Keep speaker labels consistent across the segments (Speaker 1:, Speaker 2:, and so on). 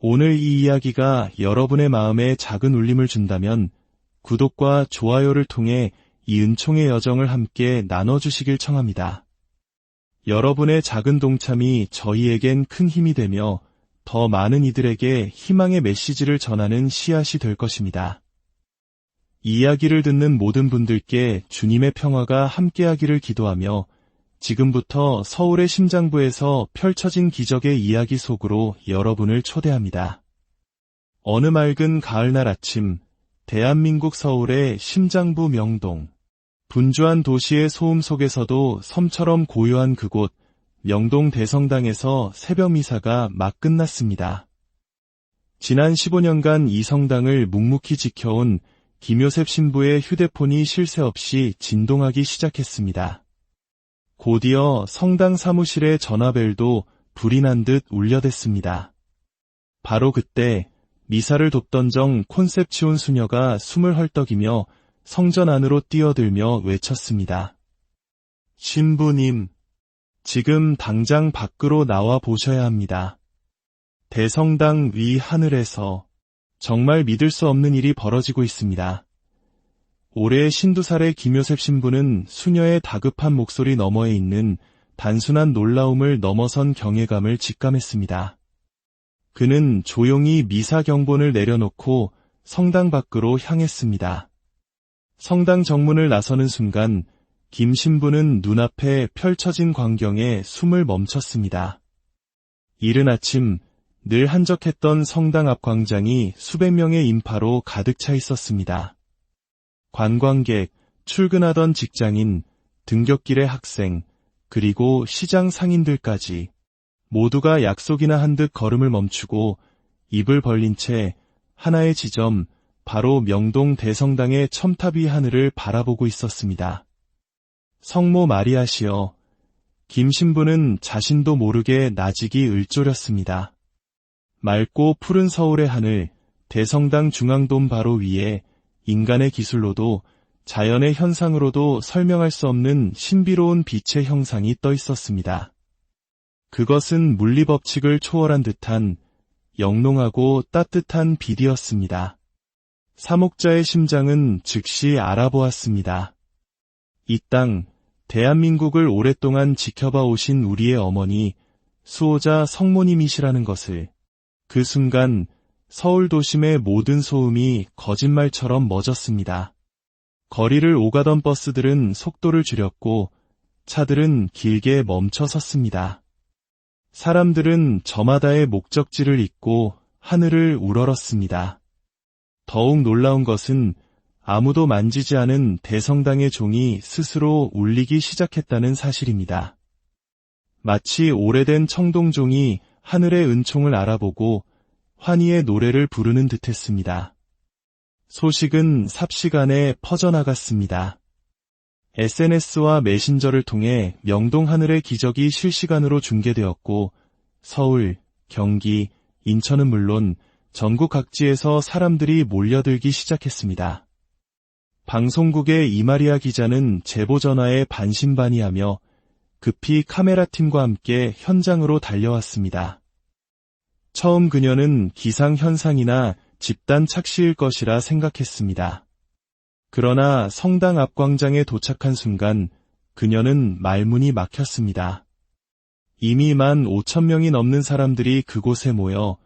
Speaker 1: 오늘 이 이야기가 여러분의 마음에 작은 울림을 준다면 구독과 좋아요를 통해 이 은총의 여정을 함께 나눠주시길 청합니다. 여러분의 작은 동참이 저희에겐 큰 힘이 되며 더 많은 이들에게 희망의 메시지를 전하는 씨앗이 될 것입니다. 이 이야기를 듣는 모든 분들께 주님의 평화가 함께하기를 기도하며 지금부터 서울의 심장부에서 펼쳐진 기적의 이야기 속으로 여러분을 초대합니다. 어느 맑은 가을날 아침, 대한민국 서울의 심장부 명동. 분주한 도시의 소음 속에서도 섬처럼 고요한 그곳, 명동 대성당에서 새벽 미사가 막 끝났습니다. 지난 15년간 이 성당을 묵묵히 지켜온 김요셉 신부의 휴대폰이 쉴 새 없이 진동하기 시작했습니다. 곧이어 성당 사무실의 전화벨도 불이 난 듯 울려댔습니다. 바로 그때 미사를 돕던 정 콘셉치온 수녀가 숨을 헐떡이며 성전 안으로 뛰어들며 외쳤습니다. 신부님, 지금 당장 밖으로 나와 보셔야 합니다. 대성당 위 하늘에서 정말 믿을 수 없는 일이 벌어지고 있습니다. 올해 신두살의 김요셉 신부는 수녀의 다급한 목소리 너머에 있는 단순한 놀라움을 넘어선 경외감을 직감했습니다. 그는 조용히 미사 경본을 내려놓고 성당 밖으로 향했습니다. 성당 정문을 나서는 순간 김 신부는 눈앞에 펼쳐진 광경에 숨을 멈췄습니다. 이른 아침 늘 한적했던 성당 앞 광장이 수백 명의 인파로 가득 차 있었습니다. 관광객, 출근하던 직장인, 등굣길의 학생, 그리고 시장 상인들까지 모두가 약속이나 한 듯 걸음을 멈추고 입을 벌린 채 하나의 지점, 바로 명동 대성당의 첨탑 위 하늘을 바라보고 있었습니다. 성모 마리아시여, 김 신부는 자신도 모르게 나직이 을조렸습니다. 맑고 푸른 서울의 하늘, 대성당 중앙돔 바로 위에 인간의 기술로도 자연의 현상으로도 설명할 수 없는 신비로운 빛의 형상이 떠 있었습니다. 그것은 물리법칙을 초월한 듯한 영롱하고 따뜻한 빛이었습니다. 사목자의 심장은 즉시 알아보았습니다. 이 땅, 대한민국을 오랫동안 지켜봐 오신 우리의 어머니, 수호자 성모님이시라는 것을. 그 순간 서울 도심의 모든 소음이 거짓말처럼 멎었습니다. 거리를 오가던 버스들은 속도를 줄였고 차들은 길게 멈춰 섰습니다. 사람들은 저마다의 목적지를 잊고 하늘을 우러렀습니다. 더욱 놀라운 것은 아무도 만지지 않은 대성당의 종이 스스로 울리기 시작했다는 사실입니다. 마치 오래된 청동종이 하늘의 은총을 알아보고 환희의 노래를 부르는 듯했습니다. 소식은 삽시간에 퍼져나갔습니다. SNS와 메신저를 통해 명동 하늘의 기적이 실시간으로 중계되었고 서울, 경기, 인천은 물론 전국 각지에서 사람들이 몰려들기 시작했습니다. 방송국의 이마리아 기자는 제보 전화에 반신반의하며 급히 카메라팀과 함께 현장으로 달려왔습니다. 처음 그녀는 기상현상이나 집단 착시일 것이라 생각했습니다. 그러나 성당 앞 광장에 도착한 순간 그녀는 말문이 막혔습니다. 이미 15,000명이 넘는 사람들이 그곳에 모여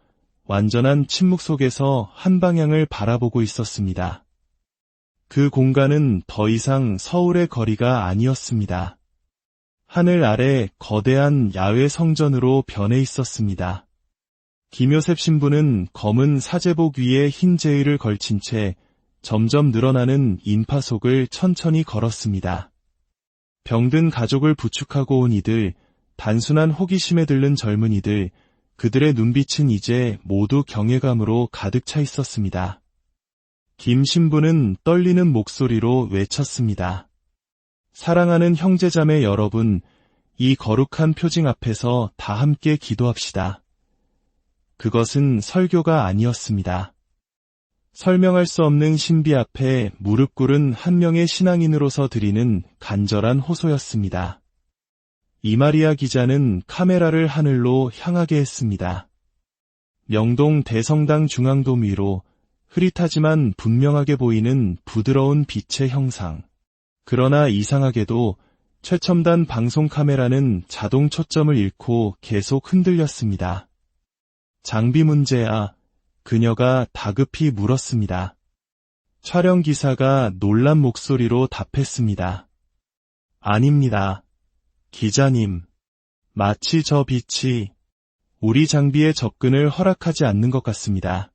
Speaker 1: 완전한 침묵 속에서 한 방향을 바라보고 있었습니다. 그 공간은 더 이상 서울의 거리가 아니었습니다. 하늘 아래 거대한 야외 성전으로 변해 있었습니다. 김요셉 신부는 검은 사제복 위에 흰 제의를 걸친 채 점점 늘어나는 인파 속을 천천히 걸었습니다. 병든 가족을 부축하고 온 이들, 단순한 호기심에 들른 젊은이들, 그들의 눈빛은 이제 모두 경외감으로 가득 차 있었습니다. 김 신부는 떨리는 목소리로 외쳤습니다. 사랑하는 형제자매 여러분, 이 거룩한 표징 앞에서 다 함께 기도합시다. 그것은 설교가 아니었습니다. 설명할 수 없는 신비 앞에 무릎 꿇은 한 명의 신앙인으로서 드리는 간절한 호소였습니다. 이마리아 기자는 카메라를 하늘로 향하게 했습니다. 명동 대성당 중앙돔 위로 흐릿하지만 분명하게 보이는 부드러운 빛의 형상. 그러나 이상하게도 최첨단 방송 카메라는 자동 초점을 잃고 계속 흔들렸습니다. 장비 문제야, 그녀가 다급히 물었습니다. 촬영 기사가 놀란 목소리로 답했습니다. 아닙니다. 기자님. 마치 저 빛이 우리 장비의 접근을 허락하지 않는 것 같습니다.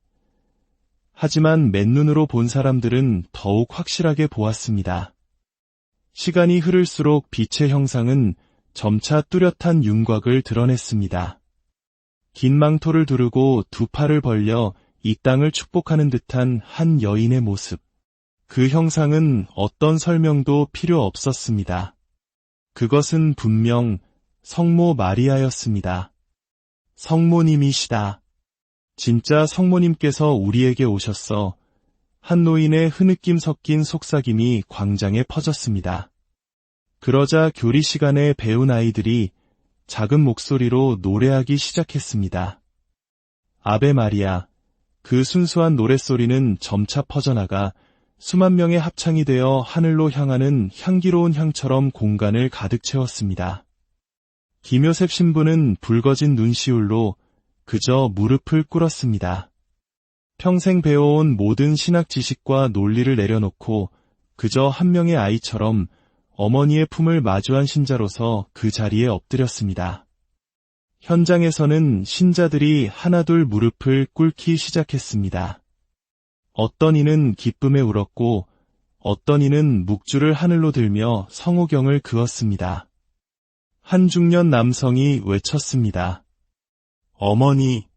Speaker 1: 하지만 맨눈으로 본 사람들은 더욱 확실하게 보았습니다. 시간이 흐를수록 빛의 형상은 점차 뚜렷한 윤곽을 드러냈습니다. 긴 망토를 두르고 두 팔을 벌려 이 땅을 축복하는 듯한 한 여인의 모습. 그 형상은 어떤 설명도 필요 없었습니다. 그것은 분명 성모 마리아였습니다. 성모님이시다. 진짜 성모님께서 우리에게 오셨어. 한 노인의 흐느낌 섞인 속삭임이 광장에 퍼졌습니다. 그러자 교리 시간에 배운 아이들이 작은 목소리로 노래하기 시작했습니다. 아베 마리아. 그 순수한 노랫소리는 점차 퍼져나가 수만 명의 합창이 되어 하늘로 향하는 향기로운 향처럼 공간을 가득 채웠습니다. 김요셉 신부는 붉어진 눈시울로 그저 무릎을 꿇었습니다. 평생 배워온 모든 신학 지식과 논리를 내려놓고 그저 한 명의 아이처럼 어머니의 품을 마주한 신자로서 그 자리에 엎드렸습니다. 현장에서는 신자들이 하나둘 무릎을 꿇기 시작했습니다. 어떤 이는 기쁨에 울었고 어떤 이는 묵주를 하늘로 들며 성호경을 그었습니다. 한 중년 남성이 외쳤습니다. 어머니,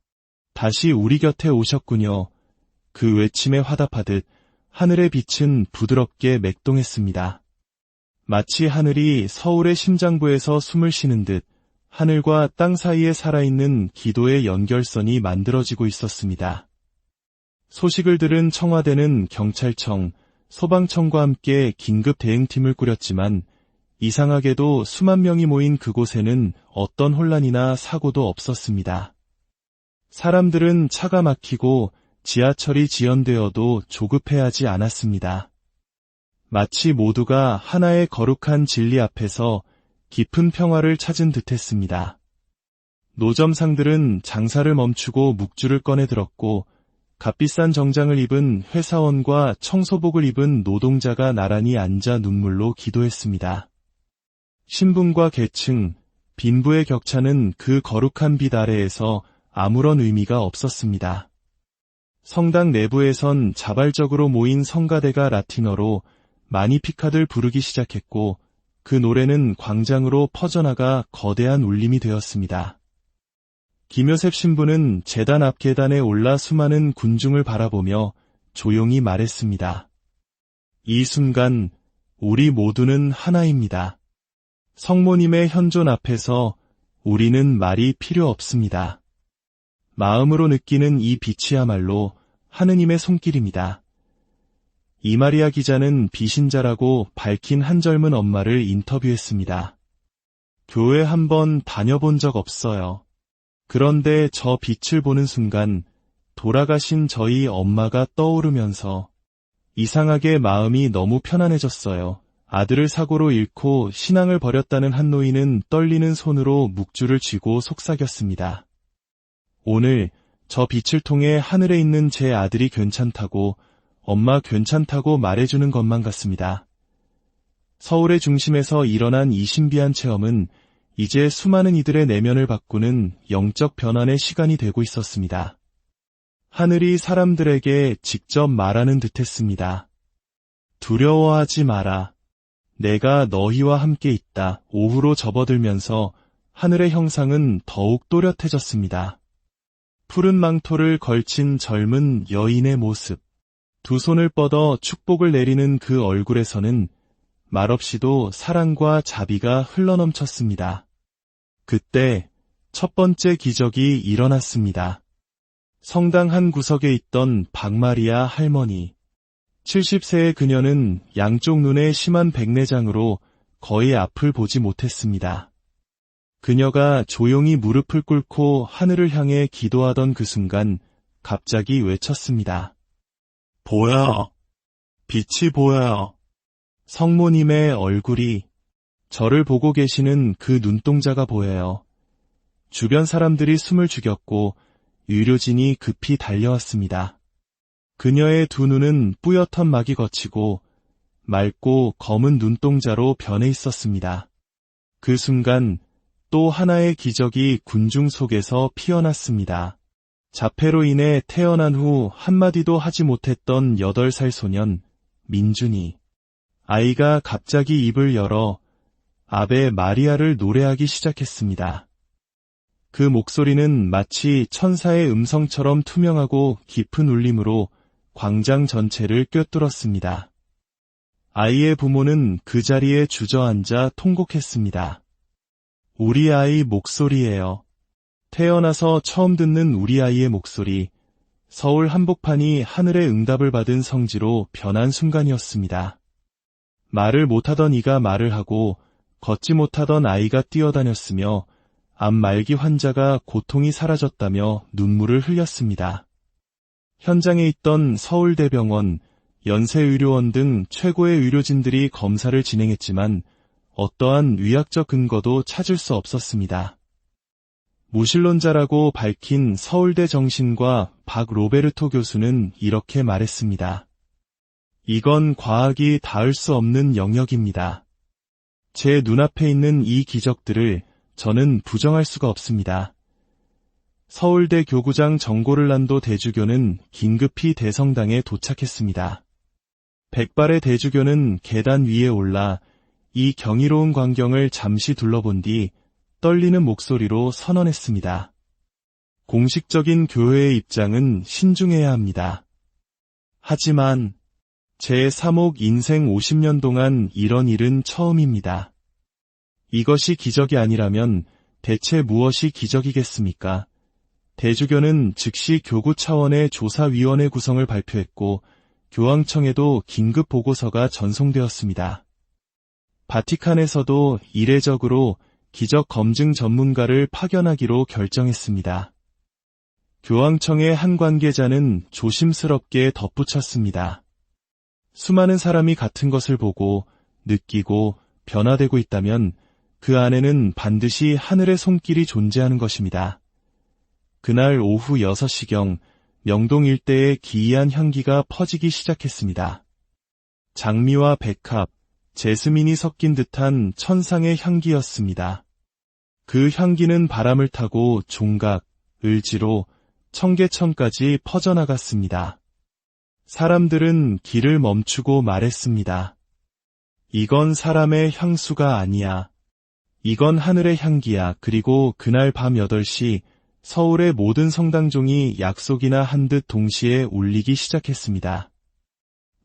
Speaker 1: 다시 우리 곁에 오셨군요. 그 외침에 화답하듯 하늘의 빛은 부드럽게 맥동했습니다. 마치 하늘이 서울의 심장부에서 숨을 쉬는 듯 하늘과 땅 사이에 살아있는 기도의 연결선이 만들어지고 있었습니다. 소식을 들은 청와대는 경찰청, 소방청과 함께 긴급 대응팀을 꾸렸지만 이상하게도 수만 명이 모인 그곳에는 어떤 혼란이나 사고도 없었습니다. 사람들은 차가 막히고 지하철이 지연되어도 조급해하지 않았습니다. 마치 모두가 하나의 거룩한 진리 앞에서 깊은 평화를 찾은 듯했습니다. 노점상들은 장사를 멈추고 묵주를 꺼내 들었고 값비싼 정장을 입은 회사원과 청소복을 입은 노동자가 나란히 앉아 눈물로 기도했습니다. 신분과 계층, 빈부의 격차는 그 거룩한 빛 아래에서 아무런 의미가 없었습니다. 성당 내부에선 자발적으로 모인 성가대가 라틴어로 마니피카들 부르기 시작했고 그 노래는 광장으로 퍼져나가 거대한 울림이 되었습니다. 김요셉 신부는 제단 앞 계단에 올라 수많은 군중을 바라보며 조용히 말했습니다. 이 순간 우리 모두는 하나입니다. 성모님의 현존 앞에서 우리는 말이 필요 없습니다. 마음으로 느끼는 이 빛이야말로 하느님의 손길입니다. 이마리아 기자는 비신자라고 밝힌 한 젊은 엄마를 인터뷰했습니다. 교회 한번 다녀본 적 없어요. 그런데 저 빛을 보는 순간 돌아가신 저희 엄마가 떠오르면서 이상하게 마음이 너무 편안해졌어요. 아들을 사고로 잃고 신앙을 버렸다는 한 노인은 떨리는 손으로 묵주를 쥐고 속삭였습니다. 오늘 저 빛을 통해 하늘에 있는 제 아들이 괜찮다고 엄마 괜찮다고 말해주는 것만 같습니다. 서울의 중심에서 일어난 이 신비한 체험은 이제 수많은 이들의 내면을 바꾸는 영적 변환의 시간이 되고 있었습니다. 하늘이 사람들에게 직접 말하는 듯했습니다. 두려워하지 마라. 내가 너희와 함께 있다. 오후로 접어들면서 하늘의 형상은 더욱 또렷해졌습니다. 푸른 망토를 걸친 젊은 여인의 모습. 두 손을 뻗어 축복을 내리는 그 얼굴에서는 말없이도 사랑과 자비가 흘러넘쳤습니다. 그때 첫 번째 기적이 일어났습니다. 성당 한 구석에 있던 박마리아 할머니. 70세의 그녀는 양쪽 눈에 심한 백내장으로 거의 앞을 보지 못했습니다. 그녀가 조용히 무릎을 꿇고 하늘을 향해 기도하던 그 순간 갑자기 외쳤습니다. 보여. 빛이 보여. 성모님의 얼굴이 저를 보고 계시는 그 눈동자가 보여요. 주변 사람들이 숨을 죽였고 의료진이 급히 달려왔습니다. 그녀의 두 눈은 뿌옇던 막이 걷히고 맑고 검은 눈동자로 변해 있었습니다. 그 순간 또 하나의 기적이 군중 속에서 피어났습니다. 자폐로 인해 태어난 후 한마디도 하지 못했던 8살 소년 민준이, 아이가 갑자기 입을 열어 아베 마리아를 노래하기 시작했습니다. 그 목소리는 마치 천사의 음성처럼 투명하고 깊은 울림으로 광장 전체를 꿰뚫었습니다. 아이의 부모는 그 자리에 주저앉아 통곡했습니다. 우리 아이 목소리예요. 태어나서 처음 듣는 우리 아이의 목소리. 서울 한복판이 하늘의 응답을 받은 성지로 변한 순간이었습니다. 말을 못하던 이가 말을 하고 걷지 못하던 아이가 뛰어다녔으며 암말기 환자가 고통이 사라졌다며 눈물을 흘렸습니다. 현장에 있던 서울대병원, 연세의료원 등 최고의 의료진들이 검사를 진행했지만 어떠한 의학적 근거도 찾을 수 없었습니다. 무신론자라고 밝힌 서울대 정신과 박 로베르토 교수는 이렇게 말했습니다. 이건 과학이 닿을 수 없는 영역입니다. 제 눈앞에 있는 이 기적들을 저는 부정할 수가 없습니다. 서울대 교구장 정고를란도 대주교는 긴급히 대성당에 도착했습니다. 백발의 대주교는 계단 위에 올라 이 경이로운 광경을 잠시 둘러본 뒤 떨리는 목소리로 선언했습니다. 공식적인 교회의 입장은 신중해야 합니다. 하지만 제 3옥 인생 50년 동안 이런 일은 처음입니다. 이것이 기적이 아니라면 대체 무엇이 기적이겠습니까? 대주교는 즉시 교구 차원의 조사위원회 구성을 발표했고 교황청에도 긴급 보고서가 전송되었습니다. 바티칸에서도 이례적으로 기적 검증 전문가를 파견하기로 결정했습니다. 교황청의 한 관계자는 조심스럽게 덧붙였습니다. 수많은 사람이 같은 것을 보고 느끼고 변화되고 있다면 그 안에는 반드시 하늘의 손길이 존재하는 것입니다. 그날 오후 6시경 명동 일대에 기이한 향기가 퍼지기 시작했습니다. 장미와 백합, 제스민이 섞인 듯한 천상의 향기였습니다. 그 향기는 바람을 타고 종각, 을지로, 청계천까지 퍼져나갔습니다. 사람들은 길을 멈추고 말했습니다. 이건 사람의 향수가 아니야. 이건 하늘의 향기야. 그리고 그날 밤 8시 서울의 모든 성당종이 약속이나 한 듯 동시에 울리기 시작했습니다.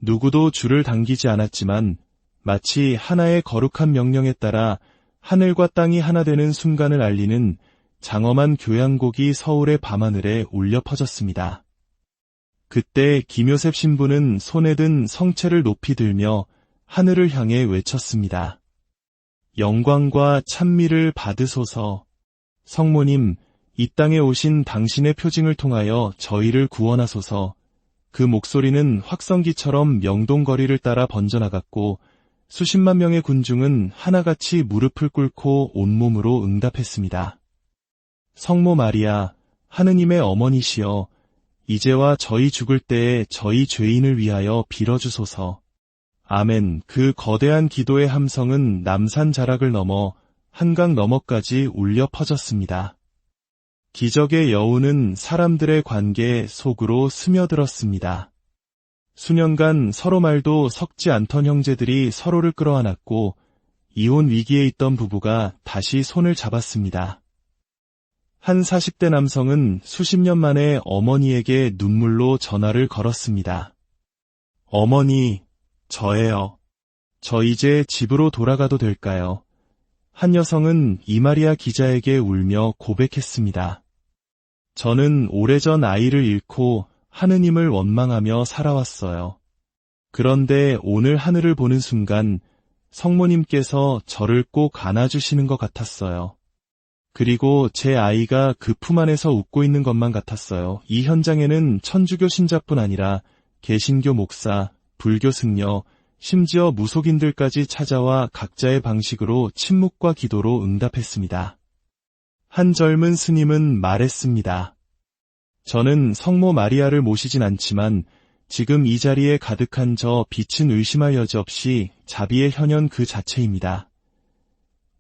Speaker 1: 누구도 줄을 당기지 않았지만 마치 하나의 거룩한 명령에 따라 하늘과 땅이 하나 되는 순간을 알리는 장엄한 교향곡이 서울의 밤하늘에 울려 퍼졌습니다. 그때 김요셉 신부는 손에 든 성체를 높이 들며 하늘을 향해 외쳤습니다. 영광과 찬미를 받으소서. 성모님, 이 땅에 오신 당신의 표징을 통하여 저희를 구원하소서. 그 목소리는 확성기처럼 명동거리를 따라 번져나갔고 수십만 명의 군중은 하나같이 무릎을 꿇고 온몸으로 응답했습니다. 성모 마리아, 하느님의 어머니시여, 이제와 저희 죽을 때에 저희 죄인을 위하여 빌어주소서. 아멘. 그 거대한 기도의 함성은 남산 자락을 넘어 한강 너머까지 울려 퍼졌습니다. 기적의 여운은 사람들의 관계 속으로 스며들었습니다. 수년간 서로 말도 섞지 않던 형제들이 서로를 끌어안았고 이혼 위기에 있던 부부가 다시 손을 잡았습니다. 한 40대 남성은 수십 년 만에 어머니에게 눈물로 전화를 걸었습니다. 어머니, 저예요. 저 이제 집으로 돌아가도 될까요? 한 여성은 이마리아 기자에게 울며 고백했습니다. 저는 오래전 아이를 잃고 하느님을 원망하며 살아왔어요. 그런데 오늘 하늘을 보는 순간 성모님께서 저를 꼭 안아주시는 것 같았어요. 그리고 제 아이가 그 품 안에서 웃고 있는 것만 같았어요. 이 현장에는 천주교 신자뿐 아니라 개신교 목사, 불교 승려, 심지어 무속인들까지 찾아와 각자의 방식으로 침묵과 기도로 응답했습니다. 한 젊은 스님은 말했습니다. 저는 성모 마리아를 모시진 않지만 지금 이 자리에 가득한 저 빛은 의심할 여지 없이 자비의 현현 그 자체입니다.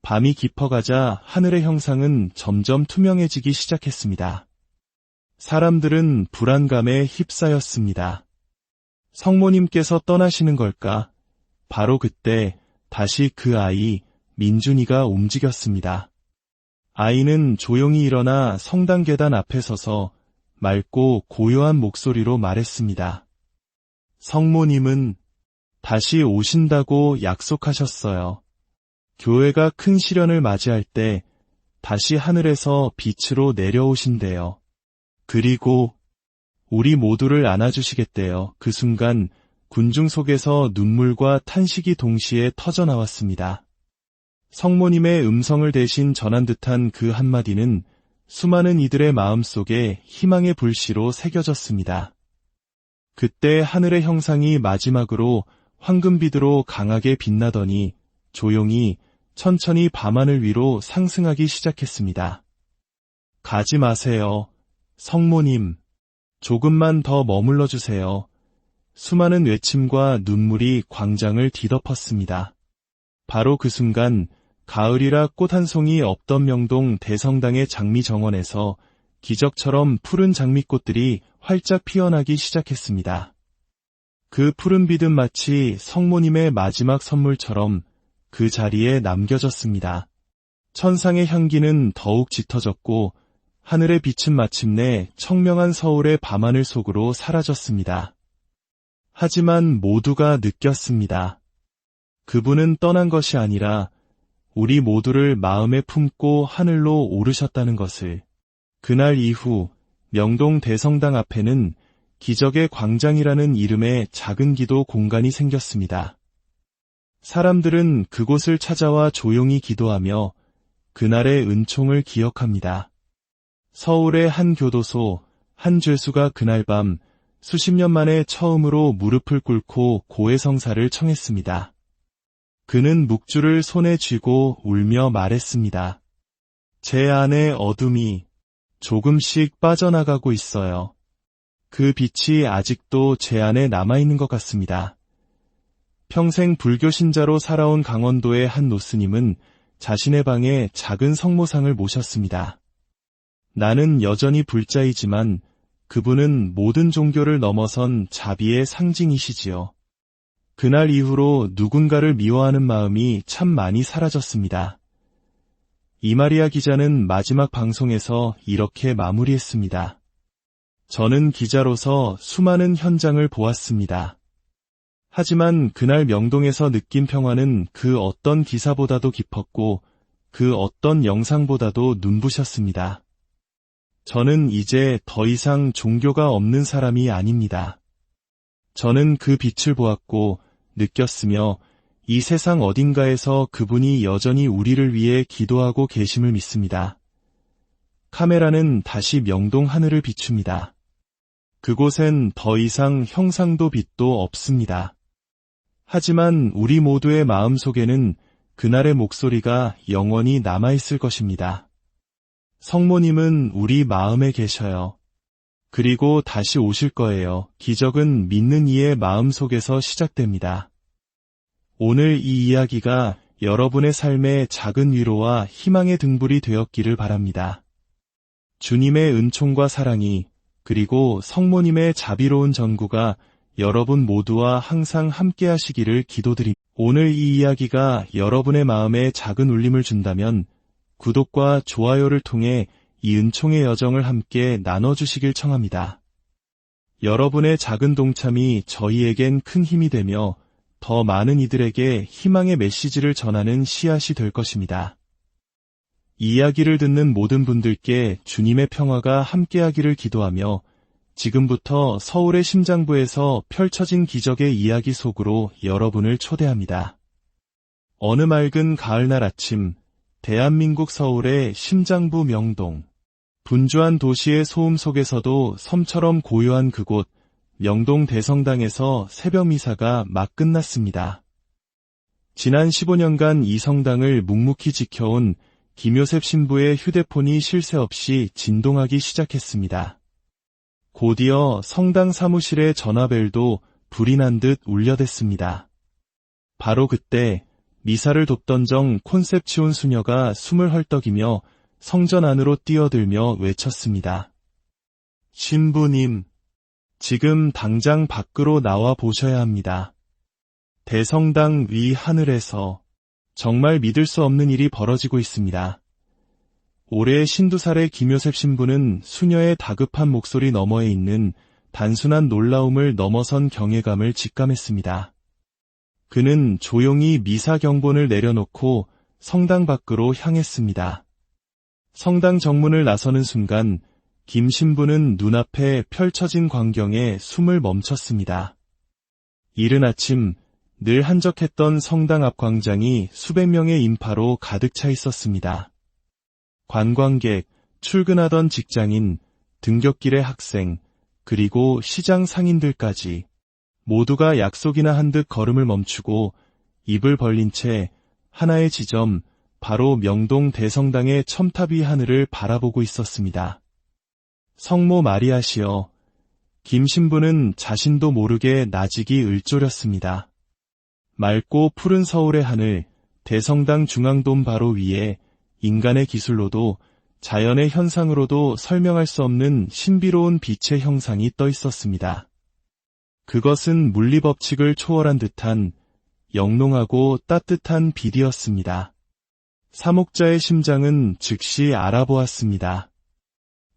Speaker 1: 밤이 깊어가자 하늘의 형상은 점점 투명해지기 시작했습니다. 사람들은 불안감에 휩싸였습니다. 성모님께서 떠나시는 걸까? 바로 그때 다시 그 아이 민준이가 움직였습니다. 아이는 조용히 일어나 성당 계단 앞에 서서 맑고 고요한 목소리로 말했습니다. 성모님은 다시 오신다고 약속하셨어요. 교회가 큰 시련을 맞이할 때 다시 하늘에서 빛으로 내려오신대요. 그리고 우리 모두를 안아주시겠대요. 그 순간 군중 속에서 눈물과 탄식이 동시에 터져나왔습니다. 성모님의 음성을 대신 전한 듯한 그 한마디는 수많은 이들의 마음속에 희망의 불씨로 새겨졌습니다. 그때 하늘의 형상이 마지막으로 황금빛으로 강하게 빛나더니 조용히 천천히 밤하늘 위로 상승하기 시작했습니다. 가지 마세요. 성모님, 조금만 더 머물러 주세요. 수많은 외침과 눈물이 광장을 뒤덮었습니다. 바로 그 순간 가을이라 꽃 한 송이 없던 명동 대성당의 장미 정원에서 기적처럼 푸른 장미꽃들이 활짝 피어나기 시작했습니다. 그 푸른 빛은 마치 성모님의 마지막 선물처럼 그 자리에 남겨졌습니다. 천상의 향기는 더욱 짙어졌고 하늘의 빛은 마침내 청명한 서울의 밤하늘 속으로 사라졌습니다. 하지만 모두가 느꼈습니다. 그분은 떠난 것이 아니라 우리 모두를 마음에 품고 하늘로 오르셨다는 것을. 그날 이후 명동 대성당 앞에는 기적의 광장이라는 이름의 작은 기도 공간이 생겼습니다. 사람들은 그곳을 찾아와 조용히 기도하며 그날의 은총을 기억합니다. 서울의 한 교도소, 한 죄수가 그날 밤 수십 년 만에 처음으로 무릎을 꿇고 고해성사를 청했습니다. 그는 묵주를 손에 쥐고 울며 말했습니다. 제 안의 어둠이 조금씩 빠져나가고 있어요. 그 빛이 아직도 제 안에 남아있는 것 같습니다. 평생 불교 신자로 살아온 강원도의 한 노스님은 자신의 방에 작은 성모상을 모셨습니다. 나는 여전히 불자이지만 그분은 모든 종교를 넘어선 자비의 상징이시지요. 그날 이후로 누군가를 미워하는 마음이 참 많이 사라졌습니다. 이마리아 기자는 마지막 방송에서 이렇게 마무리했습니다. 저는 기자로서 수많은 현장을 보았습니다. 하지만 그날 명동에서 느낀 평화는 그 어떤 기사보다도 깊었고 그 어떤 영상보다도 눈부셨습니다. 저는 이제 더 이상 종교가 없는 사람이 아닙니다. 저는 그 빛을 보았고 느꼈으며 이 세상 어딘가에서 그분이 여전히 우리를 위해 기도하고 계심을 믿습니다. 카메라는 다시 명동 하늘을 비춥니다. 그곳엔 더 이상 형상도 빛도 없습니다. 하지만 우리 모두의 마음속에는 그날의 목소리가 영원히 남아있을 것입니다. 성모님은 우리 마음에 계셔요. 그리고 다시 오실 거예요. 기적은 믿는 이의 마음속에서 시작됩니다. 오늘 이 이야기가 여러분의 삶에 작은 위로와 희망의 등불이 되었기를 바랍니다. 주님의 은총과 사랑이 그리고 성모님의 자비로운 전구가 여러분 모두와 항상 함께 하시기를 기도드립니다. 오늘 이 이야기가 여러분의 마음에 작은 울림을 준다면 구독과 좋아요를 통해 이 은총의 여정을 함께 나눠주시길 청합니다. 여러분의 작은 동참이 저희에겐 큰 힘이 되며 더 많은 이들에게 희망의 메시지를 전하는 씨앗이 될 것입니다. 이 이야기를 듣는 모든 분들께 주님의 평화가 함께하기를 기도하며 지금부터 서울의 심장부에서 펼쳐진 기적의 이야기 속으로 여러분을 초대합니다. 어느 맑은 가을날 아침 대한민국 서울의 심장부 명동. 분주한 도시의 소음 속에서도 섬처럼 고요한 그곳, 명동 대성당에서 새벽 미사가 막 끝났습니다. 지난 15년간 이 성당을 묵묵히 지켜온 김요셉 신부의 휴대폰이 쉴 새 없이 진동하기 시작했습니다. 곧이어 성당 사무실의 전화벨도 불이 난 듯 울려댔습니다. 바로 그때 미사를 돕던 정 콘셉치온 수녀가 숨을 헐떡이며 성전 안으로 뛰어들며 외쳤습니다. 신부님, 지금 당장 밖으로 나와 보셔야 합니다. 대성당 위 하늘에서 정말 믿을 수 없는 일이 벌어지고 있습니다. 올해 52살의 김요셉 신부는 수녀의 다급한 목소리 너머에 있는 단순한 놀라움을 넘어선 경외감을 직감했습니다. 그는 조용히 미사 경본을 내려놓고 성당 밖으로 향했습니다. 성당 정문을 나서는 순간 김 신부는 눈앞에 펼쳐진 광경에 숨을 멈췄습니다. 이른 아침 늘 한적했던 성당 앞 광장이 수백 명의 인파로 가득 차 있었습니다. 관광객, 출근하던 직장인, 등굣길의 학생, 그리고 시장 상인들까지 모두가 약속이나 한 듯 걸음을 멈추고 입을 벌린 채 하나의 지점, 바로 명동 대성당의 첨탑 위 하늘을 바라보고 있었습니다. 성모 마리아시여, 김 신부는 자신도 모르게 나직이 을조렸습니다. 맑고 푸른 서울의 하늘, 대성당 중앙돔 바로 위에 인간의 기술로도 자연의 현상으로도 설명할 수 없는 신비로운 빛의 형상이 떠 있었습니다. 그것은 물리법칙을 초월한 듯한 영롱하고 따뜻한 빛이었습니다. 사목자의 심장은 즉시 알아보았습니다.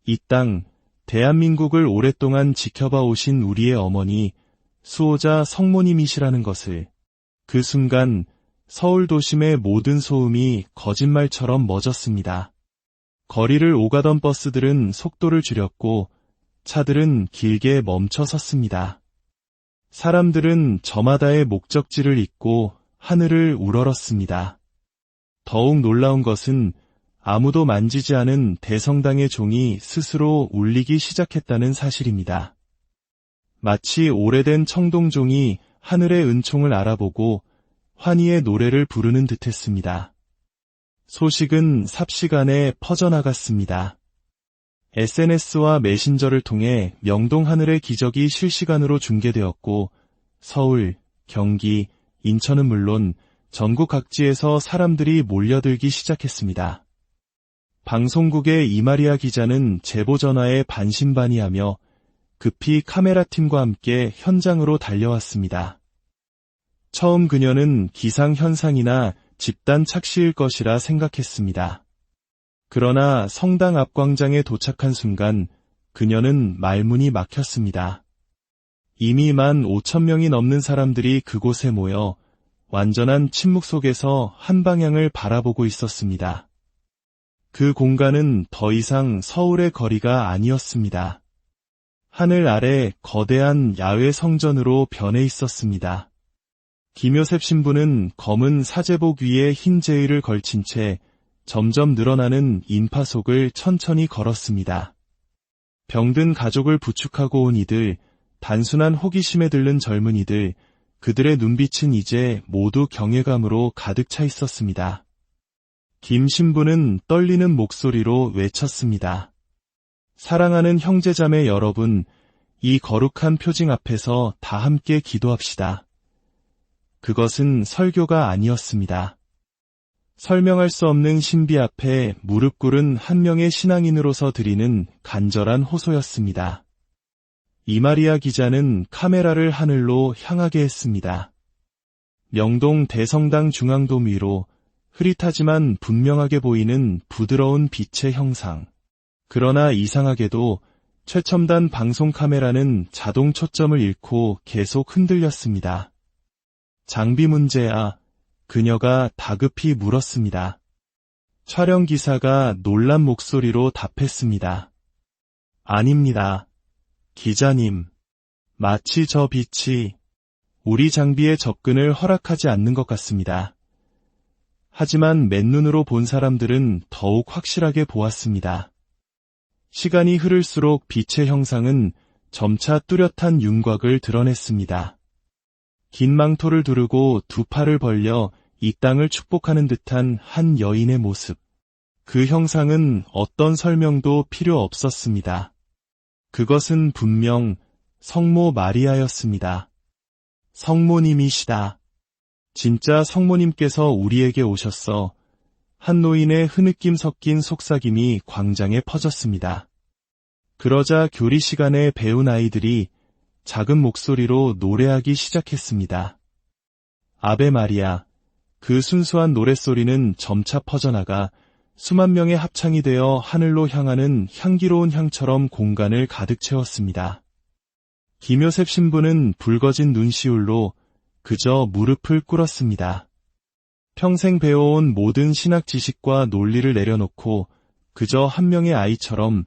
Speaker 1: 이 땅, 대한민국을 오랫동안 지켜봐 오신 우리의 어머니, 수호자 성모님이시라는 것을. 그 순간 서울 도심의 모든 소음이 거짓말처럼 멎었습니다. 거리를 오가던 버스들은 속도를 줄였고 차들은 길게 멈춰 섰습니다. 사람들은 저마다의 목적지를 잊고 하늘을 우러렀습니다. 더욱 놀라운 것은 아무도 만지지 않은 대성당의 종이 스스로 울리기 시작했다는 사실입니다. 마치 오래된 청동종이 하늘의 은총을 알아보고 환희의 노래를 부르는 듯했습니다. 소식은 삽시간에 퍼져나갔습니다. SNS와 메신저를 통해 명동 하늘의 기적이 실시간으로 중계되었고 서울, 경기, 인천은 물론 전국 각지에서 사람들이 몰려들기 시작했습니다. 방송국의 이마리아 기자는 제보 전화에 반신반의하며 급히 카메라팀과 함께 현장으로 달려왔습니다. 처음 그녀는 기상현상이나 집단 착시일 것이라 생각했습니다. 그러나 성당 앞 광장에 도착한 순간 그녀는 말문이 막혔습니다. 이미 15,000명이 넘는 사람들이 그곳에 모여 완전한 침묵 속에서 한 방향을 바라보고 있었습니다. 그 공간은 더 이상 서울의 거리가 아니었습니다. 하늘 아래 거대한 야외 성전으로 변해 있었습니다. 김요셉 신부는 검은 사제복 위에 흰 제의를 걸친 채 점점 늘어나는 인파 속을 천천히 걸었습니다. 병든 가족을 부축하고 온 이들, 단순한 호기심에 들른 젊은이들, 그들의 눈빛은 이제 모두 경외감으로 가득 차 있었습니다. 김 신부는 떨리는 목소리로 외쳤습니다. 사랑하는 형제자매 여러분, 이 거룩한 표징 앞에서 다 함께 기도합시다. 그것은 설교가 아니었습니다. 설명할 수 없는 신비 앞에 무릎 꿇은 한 명의 신앙인으로서 드리는 간절한 호소였습니다. 이마리아 기자는 카메라를 하늘로 향하게 했습니다. 명동 대성당 중앙돔 위로 흐릿하지만 분명하게 보이는 부드러운 빛의 형상. 그러나 이상하게도 최첨단 방송 카메라는 자동 초점을 잃고 계속 흔들렸습니다. 장비 문제야. 그녀가 다급히 물었습니다. 촬영 기사가 놀란 목소리로 답했습니다. 아닙니다. 기자님. 마치 저 빛이 우리 장비의 접근을 허락하지 않는 것 같습니다. 하지만 맨눈으로 본 사람들은 더욱 확실하게 보았습니다. 시간이 흐를수록 빛의 형상은 점차 뚜렷한 윤곽을 드러냈습니다. 긴 망토를 두르고 두 팔을 벌려 이 땅을 축복하는 듯한 한 여인의 모습. 그 형상은 어떤 설명도 필요 없었습니다. 그것은 분명 성모 마리아였습니다. 성모님이시다. 진짜 성모님께서 우리에게 오셨어. 한 노인의 흐느낌 섞인 속삭임이 광장에 퍼졌습니다. 그러자 교리 시간에 배운 아이들이 작은 목소리로 노래하기 시작했습니다. 아베 마리아. 그 순수한 노랫소리는 점차 퍼져나가 수만 명의 합창이 되어 하늘로 향하는 향기로운 향처럼 공간을 가득 채웠습니다. 김요셉 신부는 붉어진 눈시울로 그저 무릎을 꿇었습니다. 평생 배워온 모든 신학 지식과 논리를 내려놓고 그저 한 명의 아이처럼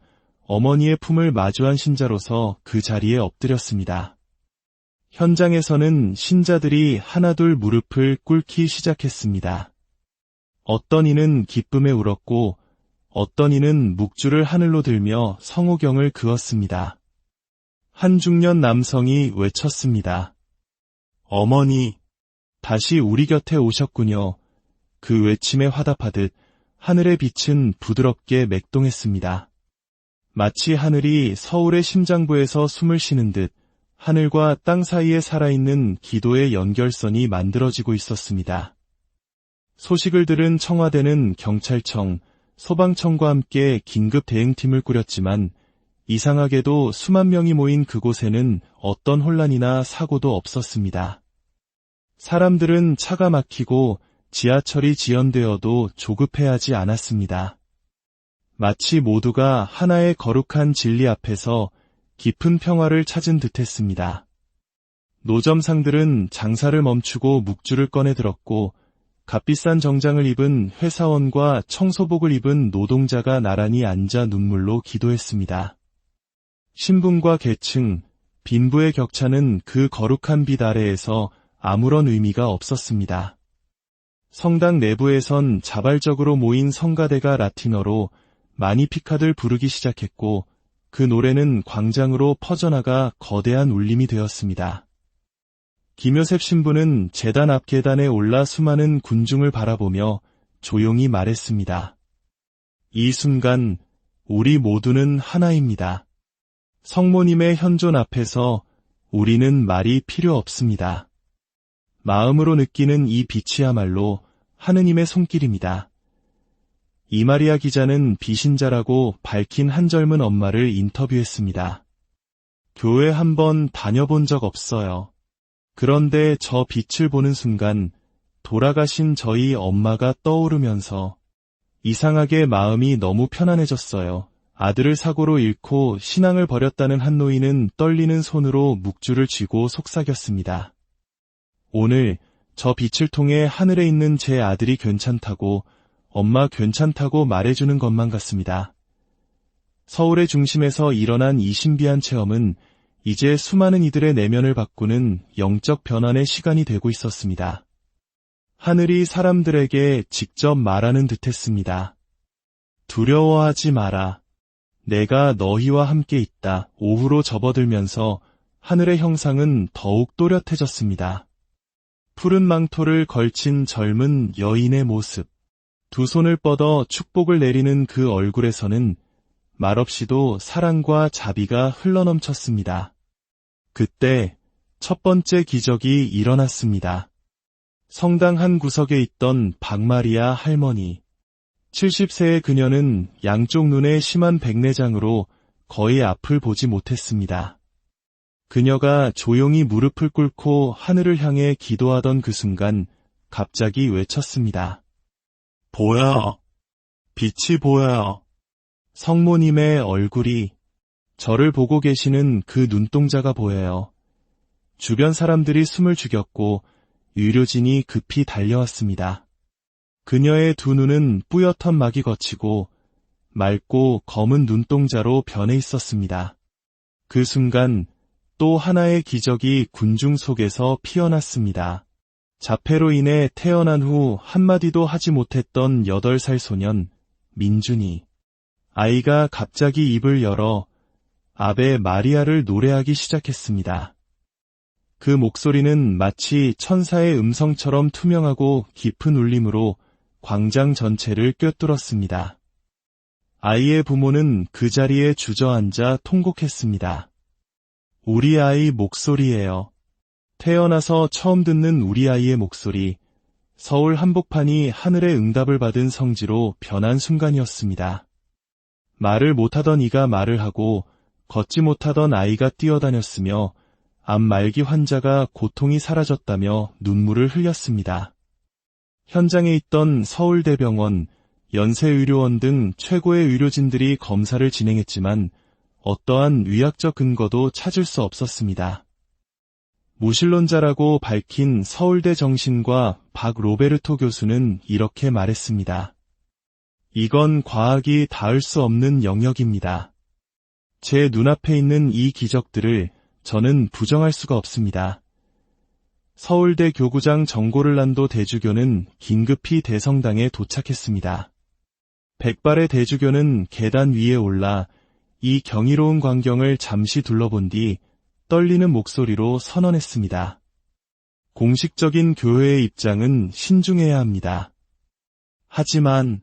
Speaker 1: 어머니의 품을 마주한 신자로서 그 자리에 엎드렸습니다. 현장에서는 신자들이 하나둘 무릎을 꿇기 시작했습니다. 어떤 이는 기쁨에 울었고 어떤 이는 묵주를 하늘로 들며 성호경을 그었습니다. 한 중년 남성이 외쳤습니다. 어머니, 다시 우리 곁에 오셨군요. 그 외침에 화답하듯 하늘의 빛은 부드럽게 맥동했습니다. 마치 하늘이 서울의 심장부에서 숨을 쉬는 듯 하늘과 땅 사이에 살아있는 기도의 연결선이 만들어지고 있었습니다. 소식을 들은 청와대는 경찰청, 소방청과 함께 긴급 대응팀을 꾸렸지만 이상하게도 수만 명이 모인 그곳에는 어떤 혼란이나 사고도 없었습니다. 사람들은 차가 막히고 지하철이 지연되어도 조급해하지 않았습니다. 마치 모두가 하나의 거룩한 진리 앞에서 깊은 평화를 찾은 듯했습니다. 노점상들은 장사를 멈추고 묵주를 꺼내 들었고 값비싼 정장을 입은 회사원과 청소복을 입은 노동자가 나란히 앉아 눈물로 기도했습니다. 신분과 계층, 빈부의 격차는 그 거룩한 빛 아래에서 아무런 의미가 없었습니다. 성당 내부에선 자발적으로 모인 성가대가 라틴어로 마니피카들 부르기 시작했고 그 노래는 광장으로 퍼져나가 거대한 울림이 되었습니다. 김요셉 신부는 제단 앞 계단에 올라 수많은 군중을 바라보며 조용히 말했습니다. 이 순간 우리 모두는 하나입니다. 성모님의 현존 앞에서 우리는 말이 필요 없습니다. 마음으로 느끼는 이 빛이야말로 하느님의 손길입니다. 이마리아 기자는 비신자라고 밝힌 한 젊은 엄마를 인터뷰했습니다. 교회 한번 다녀본 적 없어요. 그런데 저 빛을 보는 순간 돌아가신 저희 엄마가 떠오르면서 이상하게 마음이 너무 편안해졌어요. 아들을 사고로 잃고 신앙을 버렸다는 한 노인은 떨리는 손으로 묵주를 쥐고 속삭였습니다. 오늘 저 빛을 통해 하늘에 있는 제 아들이 괜찮다고 엄마 괜찮다고 말해주는 것만 같습니다. 서울의 중심에서 일어난 이 신비한 체험은 이제 수많은 이들의 내면을 바꾸는 영적 변환의 시간이 되고 있었습니다. 하늘이 사람들에게 직접 말하는 듯했습니다. 두려워하지 마라. 내가 너희와 함께 있다. 오후로 접어들면서 하늘의 형상은 더욱 또렷해졌습니다. 푸른 망토를 걸친 젊은 여인의 모습. 두 손을 뻗어 축복을 내리는 그 얼굴에서는 말없이도 사랑과 자비가 흘러넘쳤습니다. 그때 첫 번째 기적이 일어났습니다. 성당 한 구석에 있던 박마리아 할머니. 70세의 그녀는 양쪽 눈에 심한 백내장으로 거의 앞을 보지 못했습니다. 그녀가 조용히 무릎을 꿇고 하늘을 향해 기도하던 그 순간 갑자기 외쳤습니다. 보여. 빛이 보여. 성모님의 얼굴이 저를 보고 계시는 그 눈동자가 보여요. 주변 사람들이 숨을 죽였고 의료진이 급히 달려왔습니다. 그녀의 두 눈은 뿌옇던 막이 걷히고 맑고 검은 눈동자로 변해 있었습니다. 그 순간 또 하나의 기적이 군중 속에서 피어났습니다. 자폐로 인해 태어난 후 한마디도 하지 못했던 8살 소년 민준이. 아이가 갑자기 입을 열어 아베 마리아를 노래하기 시작했습니다. 그 목소리는 마치 천사의 음성처럼 투명하고 깊은 울림으로 광장 전체를 꿰뚫었습니다. 아이의 부모는 그 자리에 주저앉아 통곡했습니다. 우리 아이 목소리예요. 태어나서 처음 듣는 우리 아이의 목소리. 서울 한복판이 하늘의 응답을 받은 성지로 변한 순간이었습니다. 말을 못하던 이가 말을 하고 걷지 못하던 아이가 뛰어다녔으며 암 말기 환자가 고통이 사라졌다며 눈물을 흘렸습니다. 현장에 있던 서울대병원, 연세의료원 등 최고의 의료진들이 검사를 진행했지만 어떠한 의학적 근거도 찾을 수 없었습니다. 무신론자라고 밝힌 서울대 정신과 박 로베르토 교수는 이렇게 말했습니다. 이건 과학이 닿을 수 없는 영역입니다. 제 눈앞에 있는 이 기적들을 저는 부정할 수가 없습니다. 서울대 교구장 정고를란도 대주교는 긴급히 대성당에 도착했습니다. 백발의 대주교는 계단 위에 올라 이 경이로운 광경을 잠시 둘러본 뒤 떨리는 목소리로 선언했습니다. 공식적인 교회의 입장은 신중해야 합니다. 하지만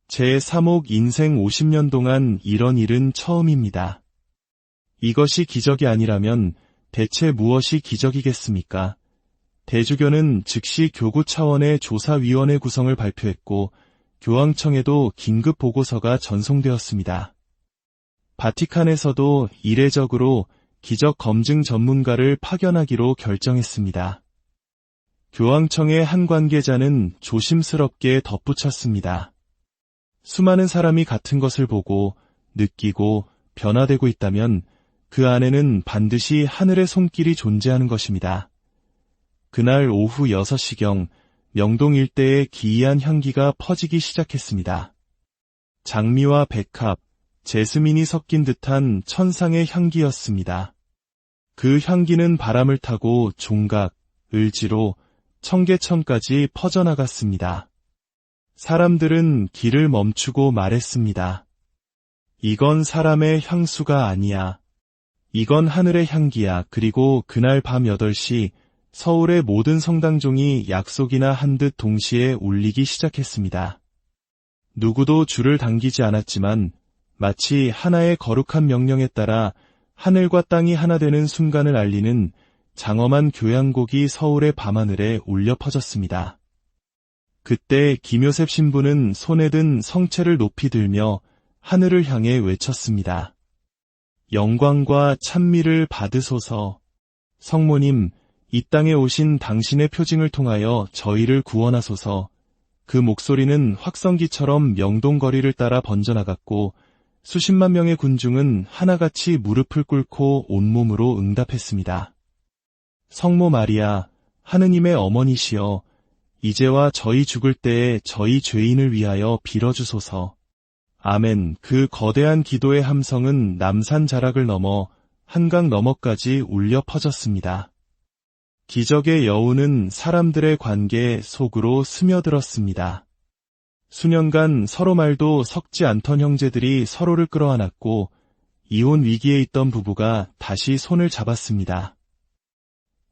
Speaker 1: 제 3옥 인생 50년 동안 이런 일은 처음입니다. 이것이 기적이 아니라면 대체 무엇이 기적이겠습니까? 대주교는 즉시 교구 차원의 조사위원회 구성을 발표했고 교황청에도 긴급 보고서가 전송되었습니다. 바티칸에서도 이례적으로 기적 검증 전문가를 파견하기로 결정했습니다. 교황청의 한 관계자는 조심스럽게 덧붙였습니다. 수많은 사람이 같은 것을 보고 느끼고 변화되고 있다면 그 안에는 반드시 하늘의 손길이 존재하는 것입니다. 그날 오후 6시경 명동 일대에 기이한 향기가 퍼지기 시작했습니다. 장미와 백합, 제스민이 섞인 듯한 천상의 향기였습니다. 그 향기는 바람을 타고 종각, 을지로, 청계천까지 퍼져나갔습니다. 사람들은 길을 멈추고 말했습니다. 이건 사람의 향수가 아니야. 이건 하늘의 향기야. 그리고 그날 밤 8시 서울의 모든 성당종이 약속이나 한 듯 동시에 울리기 시작했습니다. 누구도 줄을 당기지 않았지만 마치 하나의 거룩한 명령에 따라 하늘과 땅이 하나 되는 순간을 알리는 장엄한 교향곡이 서울의 밤하늘에 울려 퍼졌습니다. 그때 김효셉 신부는 손에 든 성체를 높이 들며 하늘을 향해 외쳤습니다. 영광과 찬미를 받으소서. 성모님, 이 땅에 오신 당신의 표징을 통하여 저희를 구원하소서. 그 목소리는 확성기처럼 명동 거리를 따라 번져나갔고 수십만 명의 군중은 하나같이 무릎을 꿇고 온몸으로 응답했습니다. 성모 마리아, 하느님의 어머니시여, 이제와 저희 죽을 때에 저희 죄인을 위하여 빌어주소서. 아멘. 그 거대한 기도의 함성은 남산 자락을 넘어 한강 너머까지 울려 퍼졌습니다. 기적의 여우는 사람들의 관계 속으로 스며들었습니다. 수년간 서로 말도 섞지 않던 형제들이 서로를 끌어안았고 이혼 위기에 있던 부부가 다시 손을 잡았습니다.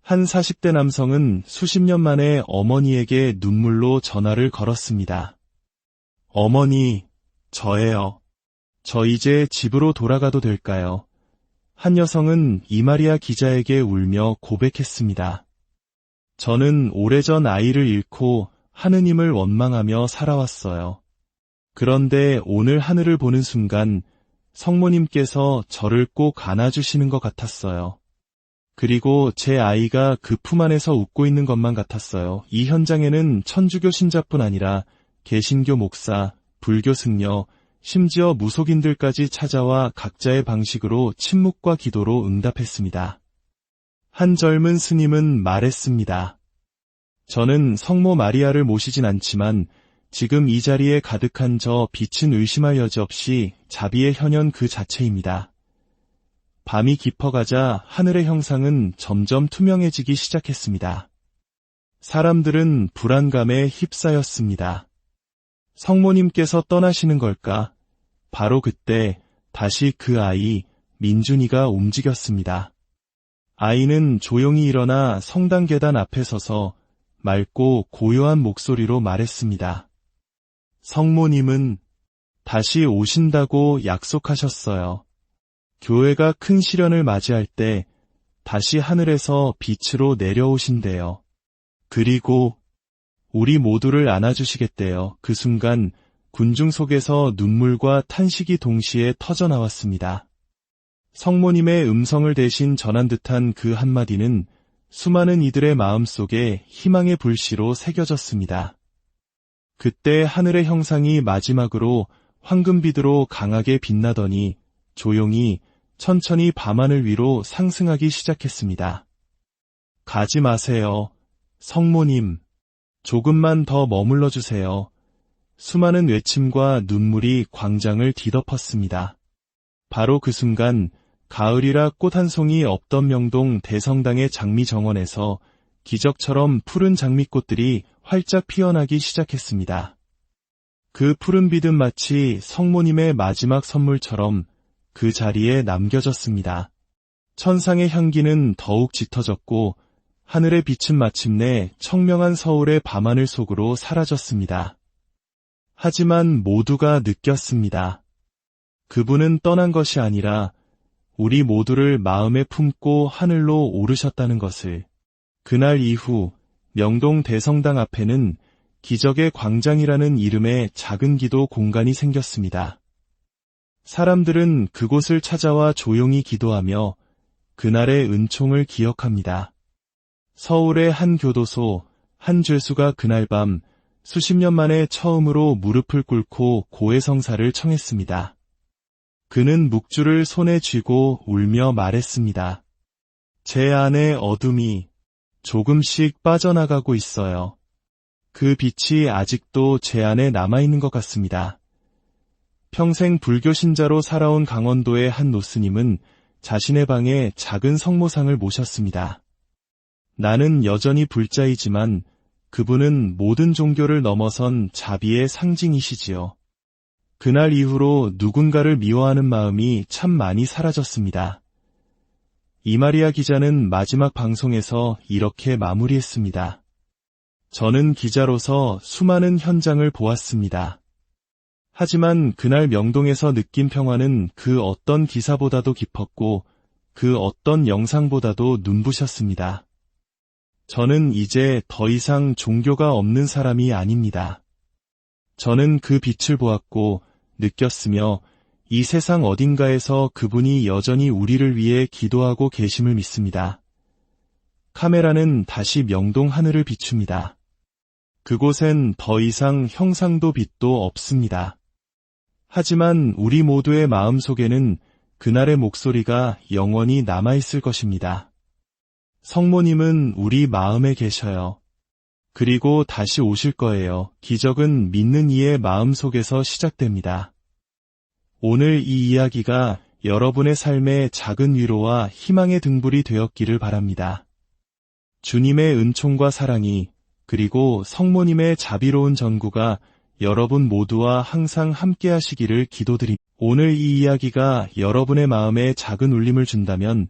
Speaker 1: 한 40대 남성은 수십 년 만에 어머니에게 눈물로 전화를 걸었습니다. 어머니, 저예요. 저 이제 집으로 돌아가도 될까요? 한 여성은 이마리아 기자에게 울며 고백했습니다. 저는 오래전 아이를 잃고 하느님을 원망하며 살아왔어요. 그런데 오늘 하늘을 보는 순간 성모님께서 저를 꼭 안아주시는 것 같았어요. 그리고 제 아이가 그 품 안에서 웃고 있는 것만 같았어요. 이 현장에는 천주교 신자뿐 아니라 개신교 목사, 불교 승려, 심지어 무속인들까지 찾아와 각자의 방식으로 침묵과 기도로 응답했습니다. 한 젊은 스님은 말했습니다. 저는 성모 마리아를 모시진 않지만 지금 이 자리에 가득한 저 빛은 의심할 여지 없이 자비의 현현 그 자체입니다. 밤이 깊어가자 하늘의 형상은 점점 투명해지기 시작했습니다. 사람들은 불안감에 휩싸였습니다. 성모님께서 떠나시는 걸까? 바로 그때 다시 그 아이, 민준이가 움직였습니다. 아이는 조용히 일어나 성당 계단 앞에 서서 맑고 고요한 목소리로 말했습니다. 성모님은 다시 오신다고 약속하셨어요. 교회가 큰 시련을 맞이할 때 다시 하늘에서 빛으로 내려오신대요. 그리고 우리 모두를 안아주시겠대요. 그 순간 군중 속에서 눈물과 탄식이 동시에 터져나왔습니다. 성모님의 음성을 대신 전한 듯한 그 한마디는 수많은 이들의 마음속에 희망의 불씨로 새겨졌습니다. 그때 하늘의 형상이 마지막으로 황금빛으로 강하게 빛나더니 조용히 천천히 밤하늘 위로 상승하기 시작했습니다. 가지 마세요. 성모님, 조금만 더 머물러 주세요. 수많은 외침과 눈물이 광장을 뒤덮었습니다. 바로 그 순간 가을이라 꽃 한 송이 없던 명동 대성당의 장미 정원에서 기적처럼 푸른 장미꽃들이 활짝 피어나기 시작했습니다. 그 푸른 빛은 마치 성모님의 마지막 선물처럼 그 자리에 남겨졌습니다. 천상의 향기는 더욱 짙어졌고 하늘의 빛은 마침내 청명한 서울의 밤하늘 속으로 사라졌습니다. 하지만 모두가 느꼈습니다. 그분은 떠난 것이 아니라 우리 모두를 마음에 품고 하늘로 오르셨다는 것을. 그날 이후 명동 대성당 앞에는 기적의 광장이라는 이름의 작은 기도 공간이 생겼습니다. 사람들은 그곳을 찾아와 조용히 기도하며 그날의 은총을 기억합니다. 서울의 한 교도소, 한 죄수가 그날 밤 수십 년 만에 처음으로 무릎을 꿇고 고해성사를 청했습니다. 그는 묵주를 손에 쥐고 울며 말했습니다. 제 안의 어둠이 조금씩 빠져나가고 있어요. 그 빛이 아직도 제 안에 남아있는 것 같습니다. 평생 불교 신자로 살아온 강원도의 한 노스님은 자신의 방에 작은 성모상을 모셨습니다. 나는 여전히 불자이지만 그분은 모든 종교를 넘어선 자비의 상징이시지요. 그날 이후로 누군가를 미워하는 마음이 참 많이 사라졌습니다. 이마리아 기자는 마지막 방송에서 이렇게 마무리했습니다. 저는 기자로서 수많은 현장을 보았습니다. 하지만 그날 명동에서 느낀 평화는 그 어떤 기사보다도 깊었고 그 어떤 영상보다도 눈부셨습니다. 저는 이제 더 이상 종교가 없는 사람이 아닙니다. 저는 그 빛을 보았고 느꼈으며 이 세상 어딘가에서 그분이 여전히 우리를 위해 기도하고 계심을 믿습니다. 카메라는 다시 명동 하늘을 비춥니다. 그곳엔 더 이상 형상도 빛도 없습니다. 하지만 우리 모두의 마음속에는 그날의 목소리가 영원히 남아있을 것입니다. 성모님은 우리 마음에 계셔요. 그리고 다시 오실 거예요. 기적은 믿는 이의 마음속에서 시작됩니다. 오늘 이 이야기가 여러분의 삶의 작은 위로와 희망의 등불이 되었기를 바랍니다. 주님의 은총과 사랑이 그리고 성모님의 자비로운 전구가 여러분 모두와 항상 함께 하시기를 기도드립니다. 오늘 이 이야기가 여러분의 마음에 작은 울림을 준다면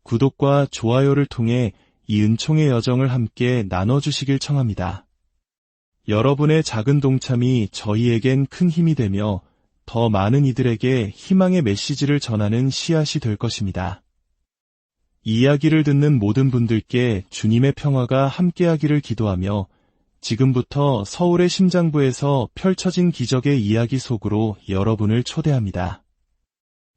Speaker 1: 구독과 좋아요를 통해 이 은총의 여정을 함께 나눠주시길 청합니다. 여러분의 작은 동참이 저희에겐 큰 힘이 되며 더 많은 이들에게 희망의 메시지를 전하는 씨앗이 될 것입니다. 이 이야기를 듣는 모든 분들께 주님의 평화가 함께하기를 기도하며 지금부터 서울의 심장부에서 펼쳐진 기적의 이야기 속으로 여러분을 초대합니다.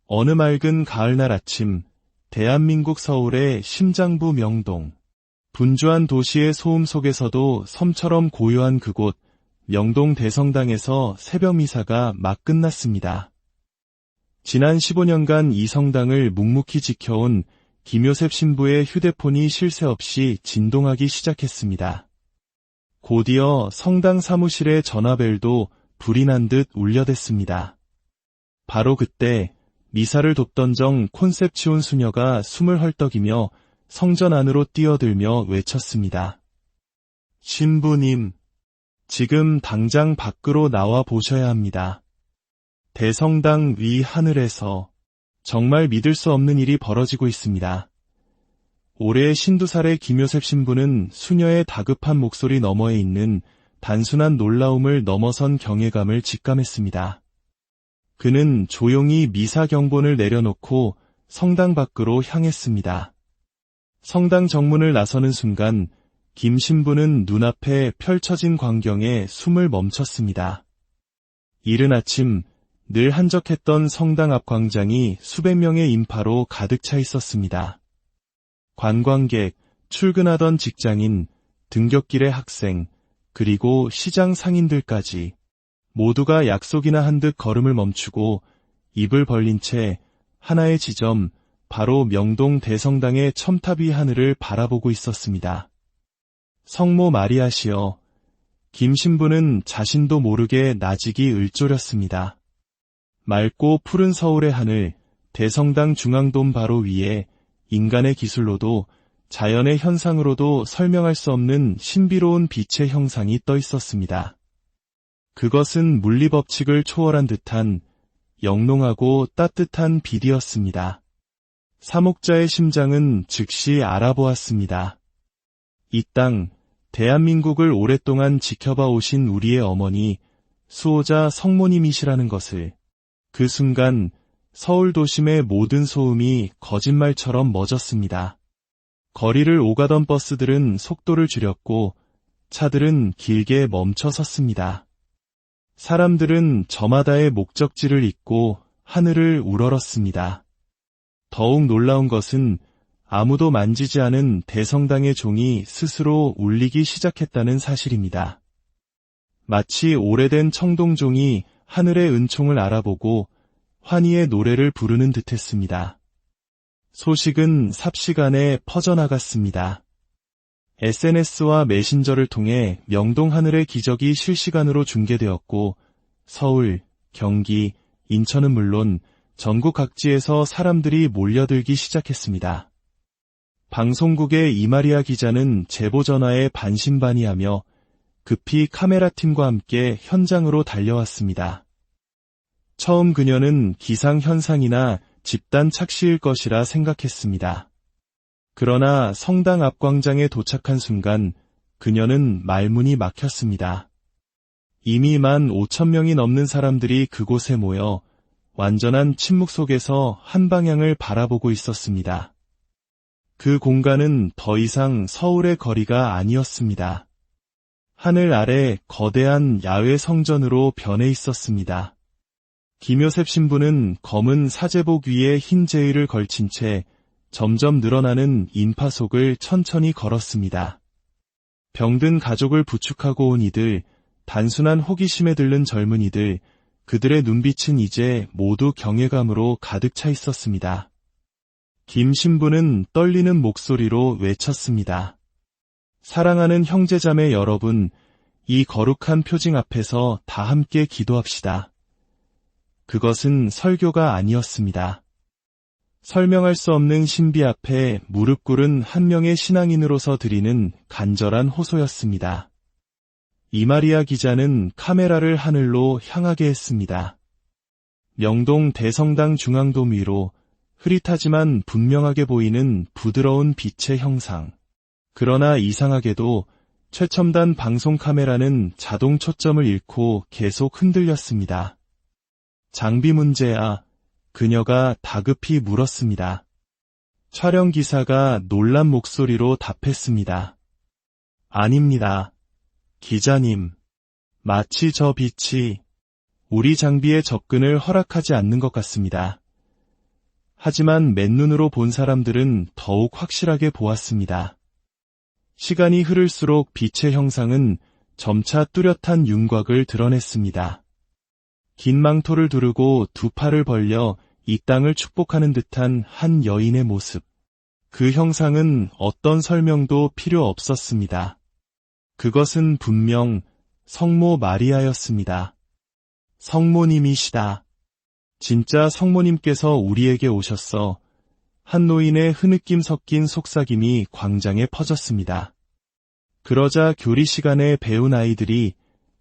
Speaker 1: 어느 맑은 가을날 아침, 대한민국 서울의 심장부 명동. 분주한 도시의 소음 속에서도 섬처럼 고요한 그곳, 명동 대성당에서 새벽 미사가 막 끝났습니다. 지난 15년간 이 성당을 묵묵히 지켜온 김요셉 신부의 휴대폰이 쉴 새 없이 진동하기 시작했습니다. 곧이어 성당 사무실의 전화벨도 불이 난 듯 울려댔습니다. 바로 그때 미사를 돕던 정 콘셉치온 수녀가 숨을 헐떡이며 성전 안으로 뛰어들며 외쳤습니다. 신부님, 지금 당장 밖으로 나와 보셔야 합니다. 대성당 위 하늘에서 정말 믿을 수 없는 일이 벌어지고 있습니다. 올해 신두살의 김요셉 신부는 수녀의 다급한 목소리 너머에 있는 단순한 놀라움을 넘어선 경외감을 직감했습니다. 그는 조용히 미사 경본을 내려놓고 성당 밖으로 향했습니다. 성당 정문을 나서는 순간 김 신부는 눈앞에 펼쳐진 광경에 숨을 멈췄습니다. 이른 아침 늘 한적했던 성당 앞 광장이 수백 명의 인파로 가득 차 있었습니다. 관광객, 출근하던 직장인, 등굣길의 학생, 그리고 시장 상인들까지 모두가 약속이나 한 듯 걸음을 멈추고 입을 벌린 채 하나의 지점, 바로 명동 대성당의 첨탑 위 하늘을 바라보고 있었습니다. 성모 마리아시여, 김 신부는 자신도 모르게 나직이 을조렸습니다. 맑고 푸른 서울의 하늘, 대성당 중앙돔 바로 위에 인간의 기술로도 자연의 현상으로도 설명할 수 없는 신비로운 빛의 형상이 떠 있었습니다. 그것은 물리법칙을 초월한 듯한 영롱하고 따뜻한 빛이었습니다. 사목자의 심장은 즉시 알아보았습니다. 이 땅, 대한민국을 오랫동안 지켜봐 오신 우리의 어머니, 수호자 성모님이시라는 것을. 그 순간 서울 도심의 모든 소음이 거짓말처럼 멎었습니다. 거리를 오가던 버스들은 속도를 줄였고 차들은 길게 멈춰 섰습니다. 사람들은 저마다의 목적지를 잊고 하늘을 우러렀습니다. 더욱 놀라운 것은 아무도 만지지 않은 대성당의 종이 스스로 울리기 시작했다는 사실입니다. 마치 오래된 청동종이 하늘의 은총을 알아보고 환희의 노래를 부르는 듯했습니다. 소식은 삽시간에 퍼져나갔습니다. SNS와 메신저를 통해 명동 하늘의 기적이 실시간으로 중계되었고 서울, 경기, 인천은 물론 전국 각지에서 사람들이 몰려들기 시작했습니다. 방송국의 이마리아 기자는 제보 전화에 반신반의하며 급히 카메라팀과 함께 현장으로 달려왔습니다. 처음 그녀는 기상현상이나 집단 착시일 것이라 생각했습니다. 그러나 성당 앞 광장에 도착한 순간 그녀는 말문이 막혔습니다. 이미 15,000명이 넘는 사람들이 그곳에 모여 완전한 침묵 속에서 한 방향을 바라보고 있었습니다. 그 공간은 더 이상 서울의 거리가 아니었습니다. 하늘 아래 거대한 야외 성전으로 변해 있었습니다. 김요셉 신부는 검은 사제복 위에 흰 제의를 걸친 채 점점 늘어나는 인파 속을 천천히 걸었습니다. 병든 가족을 부축하고 온 이들, 단순한 호기심에 들른 젊은이들, 그들의 눈빛은 이제 모두 경외감으로 가득 차 있었습니다. 김 신부는 떨리는 목소리로 외쳤습니다. 사랑하는 형제자매 여러분, 이 거룩한 표징 앞에서 다 함께 기도합시다. 그것은 설교가 아니었습니다. 설명할 수 없는 신비 앞에 무릎 꿇은 한 명의 신앙인으로서 드리는 간절한 호소였습니다. 이마리아 기자는 카메라를 하늘로 향하게 했습니다. 명동 대성당 중앙돔 위로 흐릿하지만 분명하게 보이는 부드러운 빛의 형상. 그러나 이상하게도 최첨단 방송 카메라는 자동 초점을 잃고 계속 흔들렸습니다. 장비 문제야, 그녀가 다급히 물었습니다. 촬영 기사가 놀란 목소리로 답했습니다. 아닙니다. 기자님, 마치 저 빛이 우리 장비의 접근을 허락하지 않는 것 같습니다. 하지만 맨눈으로 본 사람들은 더욱 확실하게 보았습니다. 시간이 흐를수록 빛의 형상은 점차 뚜렷한 윤곽을 드러냈습니다. 긴 망토를 두르고 두 팔을 벌려 이 땅을 축복하는 듯한 한 여인의 모습. 그 형상은 어떤 설명도 필요 없었습니다. 그것은 분명 성모 마리아였습니다. 성모님이시다. 진짜 성모님께서 우리에게 오셨어. 한 노인의 흐느낌 섞인 속삭임이 광장에 퍼졌습니다. 그러자 교리 시간에 배운 아이들이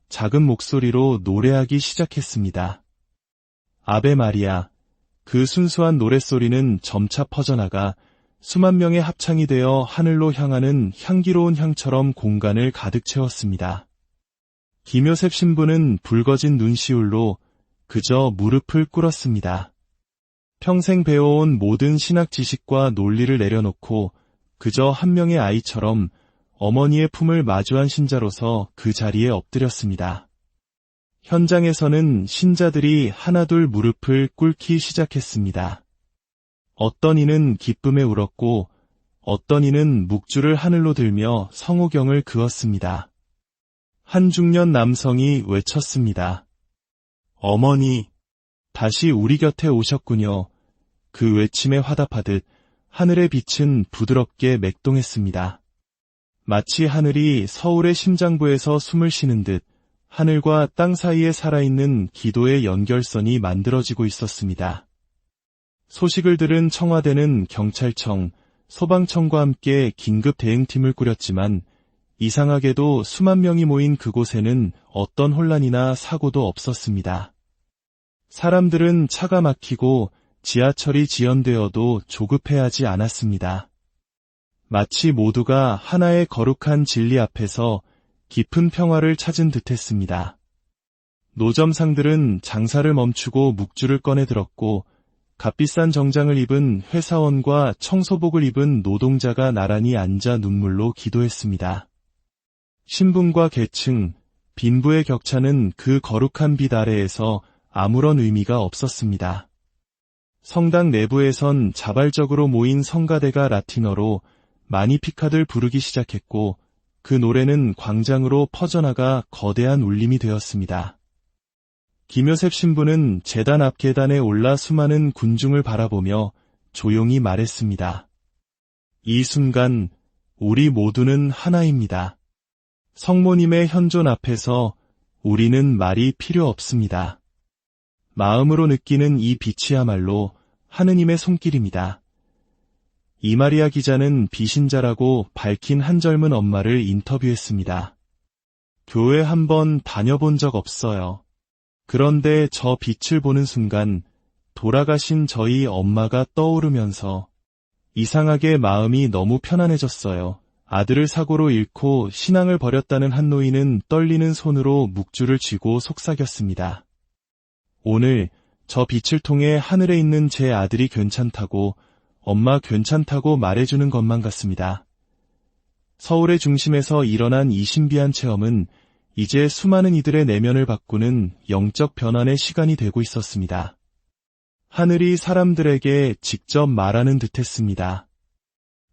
Speaker 1: 작은 목소리로 노래하기 시작했습니다. 아베 마리아. 그 순수한 노랫소리는 점차 퍼져나가 수만 명의 합창이 되어 하늘로 향하는 향기로운 향처럼 공간을 가득 채웠습니다. 김요셉 신부는 붉어진 눈시울로 그저 무릎을 꿇었습니다. 평생 배워온 모든 신학 지식과 논리를 내려놓고 그저 한 명의 아이처럼 어머니의 품을 마주한 신자로서 그 자리에 엎드렸습니다. 현장에서는 신자들이 하나둘 무릎을 꿇기 시작했습니다. 어떤 이는 기쁨에 울었고 어떤 이는 묵주를 하늘로 들며 성호경을 그었습니다. 한 중년 남성이 외쳤습니다. 어머니, 다시 우리 곁에 오셨군요. 그 외침에 화답하듯 하늘의 빛은 부드럽게 맥동했습니다. 마치 하늘이 서울의 심장부에서 숨을 쉬는 듯 하늘과 땅 사이에 살아있는 기도의 연결선이 만들어지고 있었습니다. 소식을 들은 청와대는 경찰청, 소방청과 함께 긴급 대응팀을 꾸렸지만 이상하게도 수만 명이 모인 그곳에는 어떤 혼란이나 사고도 없었습니다. 사람들은 차가 막히고 지하철이 지연되어도 조급해하지 않았습니다. 마치 모두가 하나의 거룩한 진리 앞에서 깊은 평화를 찾은 듯했습니다. 노점상들은 장사를 멈추고 묵주를 꺼내 들었고 값비싼 정장을 입은 회사원과 청소복을 입은 노동자가 나란히 앉아 눈물로 기도했습니다. 신분과 계층, 빈부의 격차는 그 거룩한 빛 아래에서 아무런 의미가 없었습니다. 성당 내부에선 자발적으로 모인 성가대가 라틴어로 마니피카들 부르기 시작했고 그 노래는 광장으로 퍼져나가 거대한 울림이 되었습니다. 김요셉 신부는 제단 앞 계단에 올라 수많은 군중을 바라보며 조용히 말했습니다. 이 순간 우리 모두는 하나입니다. 성모님의 현존 앞에서 우리는 말이 필요 없습니다. 마음으로 느끼는 이 빛이야말로 하느님의 손길입니다. 이마리아 기자는 비신자라고 밝힌 한 젊은 엄마를 인터뷰했습니다. 교회 한번 다녀본 적 없어요. 그런데 저 빛을 보는 순간 돌아가신 저희 엄마가 떠오르면서 이상하게 마음이 너무 편안해졌어요. 아들을 사고로 잃고 신앙을 버렸다는 한 노인은 떨리는 손으로 묵주를 쥐고 속삭였습니다. 오늘 저 빛을 통해 하늘에 있는 제 아들이 괜찮다고 엄마 괜찮다고 말해주는 것만 같습니다. 서울의 중심에서 일어난 이 신비한 체험은 이제 수많은 이들의 내면을 바꾸는 영적 변환의 시간이 되고 있었습니다. 하늘이 사람들에게 직접 말하는 듯했습니다.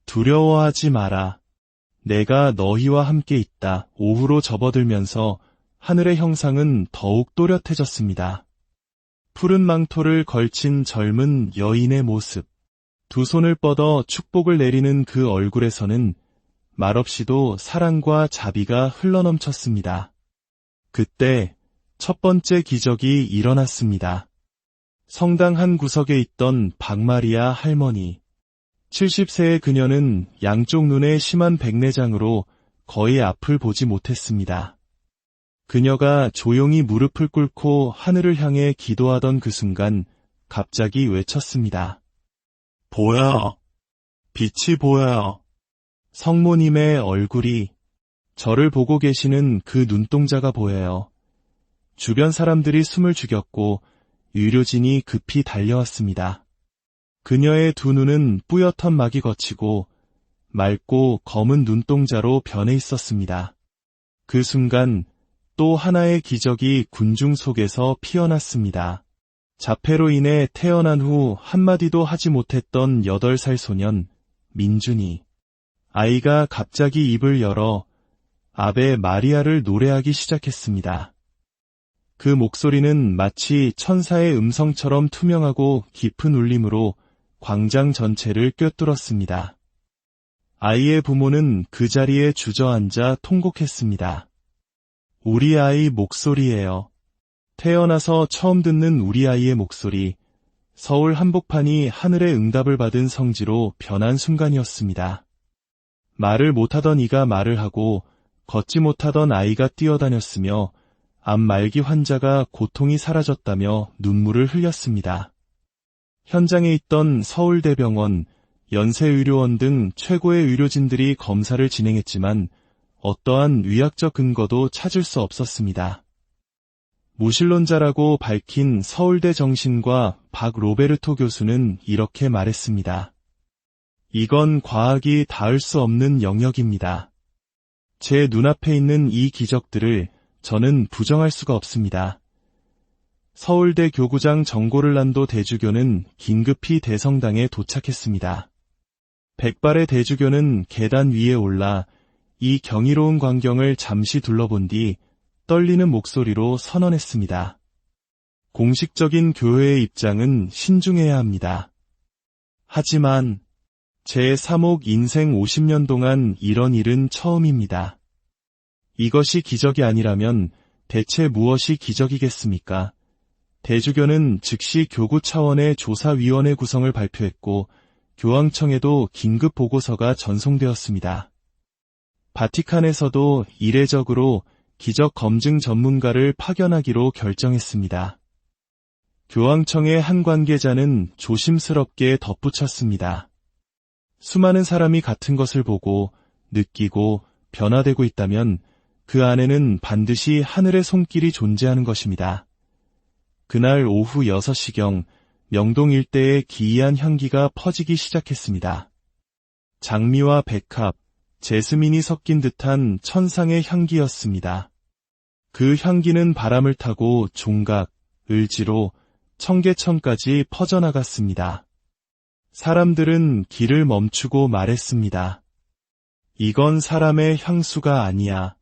Speaker 1: 두려워하지 마라. 내가 너희와 함께 있다. 오후로 접어들면서 하늘의 형상은 더욱 또렷해졌습니다. 푸른 망토를 걸친 젊은 여인의 모습. 두 손을 뻗어 축복을 내리는 그 얼굴에서는 말없이도 사랑과 자비가 흘러넘쳤습니다. 그때 첫 번째 기적이 일어났습니다. 성당 한 구석에 있던 박마리아 할머니. 70세의 그녀는 양쪽 눈에 심한 백내장으로 거의 앞을 보지 못했습니다. 그녀가 조용히 무릎을 꿇고 하늘을 향해 기도하던 그 순간 갑자기 외쳤습니다. 보여. 빛이 보여. 성모님의 얼굴이 저를 보고 계시는 그 눈동자가 보여요. 주변 사람들이 숨을 죽였고 의료진이 급히 달려왔습니다. 그녀의 두 눈은 뿌옇던 막이 걷히고 맑고 검은 눈동자로 변해 있었습니다. 그 순간 또 하나의 기적이 군중 속에서 피어났습니다. 자폐로 인해 태어난 후 한마디도 하지 못했던 8살 소년 민준이. 아이가 갑자기 입을 열어 아베 마리아를 노래하기 시작했습니다. 그 목소리는 마치 천사의 음성처럼 투명하고 깊은 울림으로 광장 전체를 꿰뚫었습니다. 아이의 부모는 그 자리에 주저앉아 통곡했습니다. 우리 아이 목소리예요. 태어나서 처음 듣는 우리 아이의 목소리. 서울 한복판이 하늘의 응답을 받은 성지로 변한 순간이었습니다. 말을 못하던 이가 말을 하고 걷지 못하던 아이가 뛰어다녔으며 암 말기 환자가 고통이 사라졌다며 눈물을 흘렸습니다. 현장에 있던 서울대병원, 연세의료원 등 최고의 의료진들이 검사를 진행했지만 어떠한 의학적 근거도 찾을 수 없었습니다. 무신론자라고 밝힌 서울대 정신과 박 로베르토 교수는 이렇게 말했습니다. 이건 과학이 닿을 수 없는 영역입니다. 제 눈앞에 있는 이 기적들을 저는 부정할 수가 없습니다. 서울대 교구장 정고를란도 대주교는 긴급히 대성당에 도착했습니다. 백발의 대주교는 계단 위에 올라 이 경이로운 광경을 잠시 둘러본 뒤 떨리는 목소리로 선언했습니다. 공식적인 교회의 입장은 신중해야 합니다. 하지만 제 3옥 인생 50년 동안 이런 일은 처음입니다. 이것이 기적이 아니라면 대체 무엇이 기적이겠습니까? 대주교는 즉시 교구 차원의 조사위원회 구성을 발표했고 교황청에도 긴급 보고서가 전송되었습니다. 바티칸에서도 이례적으로 기적 검증 전문가를 파견하기로 결정했습니다. 교황청의 한 관계자는 조심스럽게 덧붙였습니다. 수많은 사람이 같은 것을 보고 느끼고 변화되고 있다면 그 안에는 반드시 하늘의 손길이 존재하는 것입니다. 그날 오후 6시경 명동 일대에 기이한 향기가 퍼지기 시작했습니다. 장미와 백합, 제스민이 섞인 듯한 천상의 향기였습니다. 그 향기는 바람을 타고 종각, 을지로, 청계천까지 퍼져나갔습니다. 사람들은 길을 멈추고 말했습니다. 이건 사람의 향수가 아니야.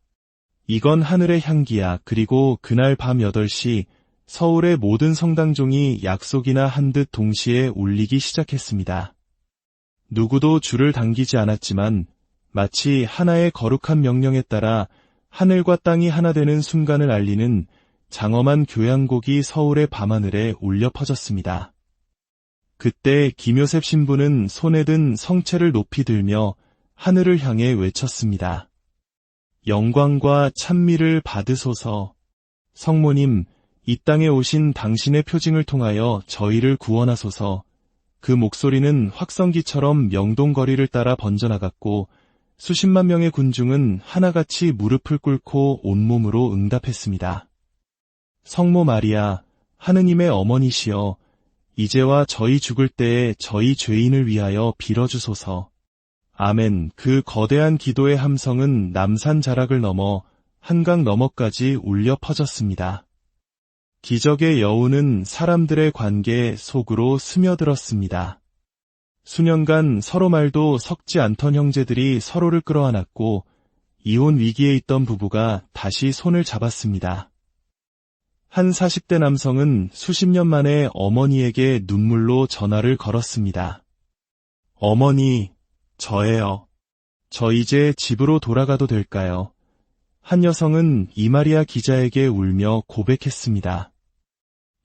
Speaker 1: 이건 하늘의 향기야. 그리고 그날 밤 8시 서울의 모든 성당종이 약속이나 한 듯 동시에 울리기 시작했습니다. 누구도 줄을 당기지 않았지만 마치 하나의 거룩한 명령에 따라 하늘과 땅이 하나 되는 순간을 알리는 장엄한 교향곡이 서울의 밤하늘에 울려 퍼졌습니다. 그때 김요셉 신부는 손에 든 성체를 높이 들며 하늘을 향해 외쳤습니다. 영광과 찬미를 받으소서. 성모님, 이 땅에 오신 당신의 표징을 통하여 저희를 구원하소서. 그 목소리는 확성기처럼 명동 거리를 따라 번져나갔고 수십만 명의 군중은 하나같이 무릎을 꿇고 온몸으로 응답했습니다. 성모 마리아, 하느님의 어머니시여, 이제와 저희 죽을 때에 저희 죄인을 위하여 빌어주소서. 아멘. 그 거대한 기도의 함성은 남산 자락을 넘어 한강 너머까지 울려 퍼졌습니다. 기적의 여운은 사람들의 관계 속으로 스며들었습니다. 수년간 서로 말도 섞지 않던 형제들이 서로를 끌어안았고 이혼 위기에 있던 부부가 다시 손을 잡았습니다. 한 40대 남성은 수십 년 만에 어머니에게 눈물로 전화를 걸었습니다. 어머니, 저예요. 저 이제 집으로 돌아가도 될까요? 한 여성은 이마리아 기자에게 울며 고백했습니다.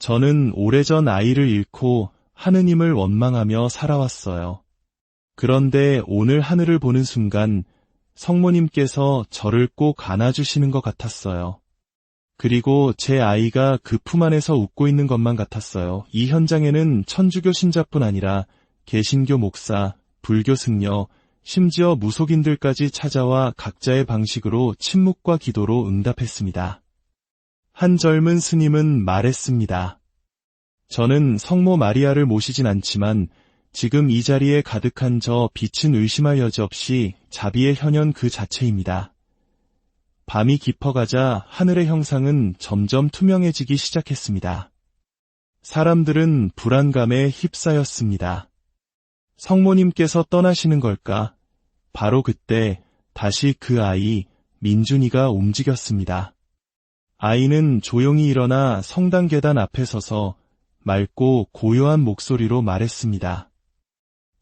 Speaker 1: 저는 오래전 아이를 잃고 하느님을 원망하며 살아왔어요. 그런데 오늘 하늘을 보는 순간 성모님께서 저를 꼭 안아주시는 것 같았어요. 그리고 제 아이가 그 품 안에서 웃고 있는 것만 같았어요. 이 현장에는 천주교 신자뿐 아니라 개신교 목사, 불교 승려, 심지어 무속인들까지 찾아와 각자의 방식으로 침묵과 기도로 응답했습니다. 한 젊은 스님은 말했습니다. 저는 성모 마리아를 모시진 않지만 지금 이 자리에 가득한 저 빛은 의심할 여지 없이 자비의 현현 그 자체입니다. 밤이 깊어가자 하늘의 형상은 점점 투명해지기 시작했습니다. 사람들은 불안감에 휩싸였습니다. 성모님께서 떠나시는 걸까? 바로 그때 다시 그 아이 민준이가 움직였습니다. 아이는 조용히 일어나 성당 계단 앞에 서서 맑고 고요한 목소리로 말했습니다.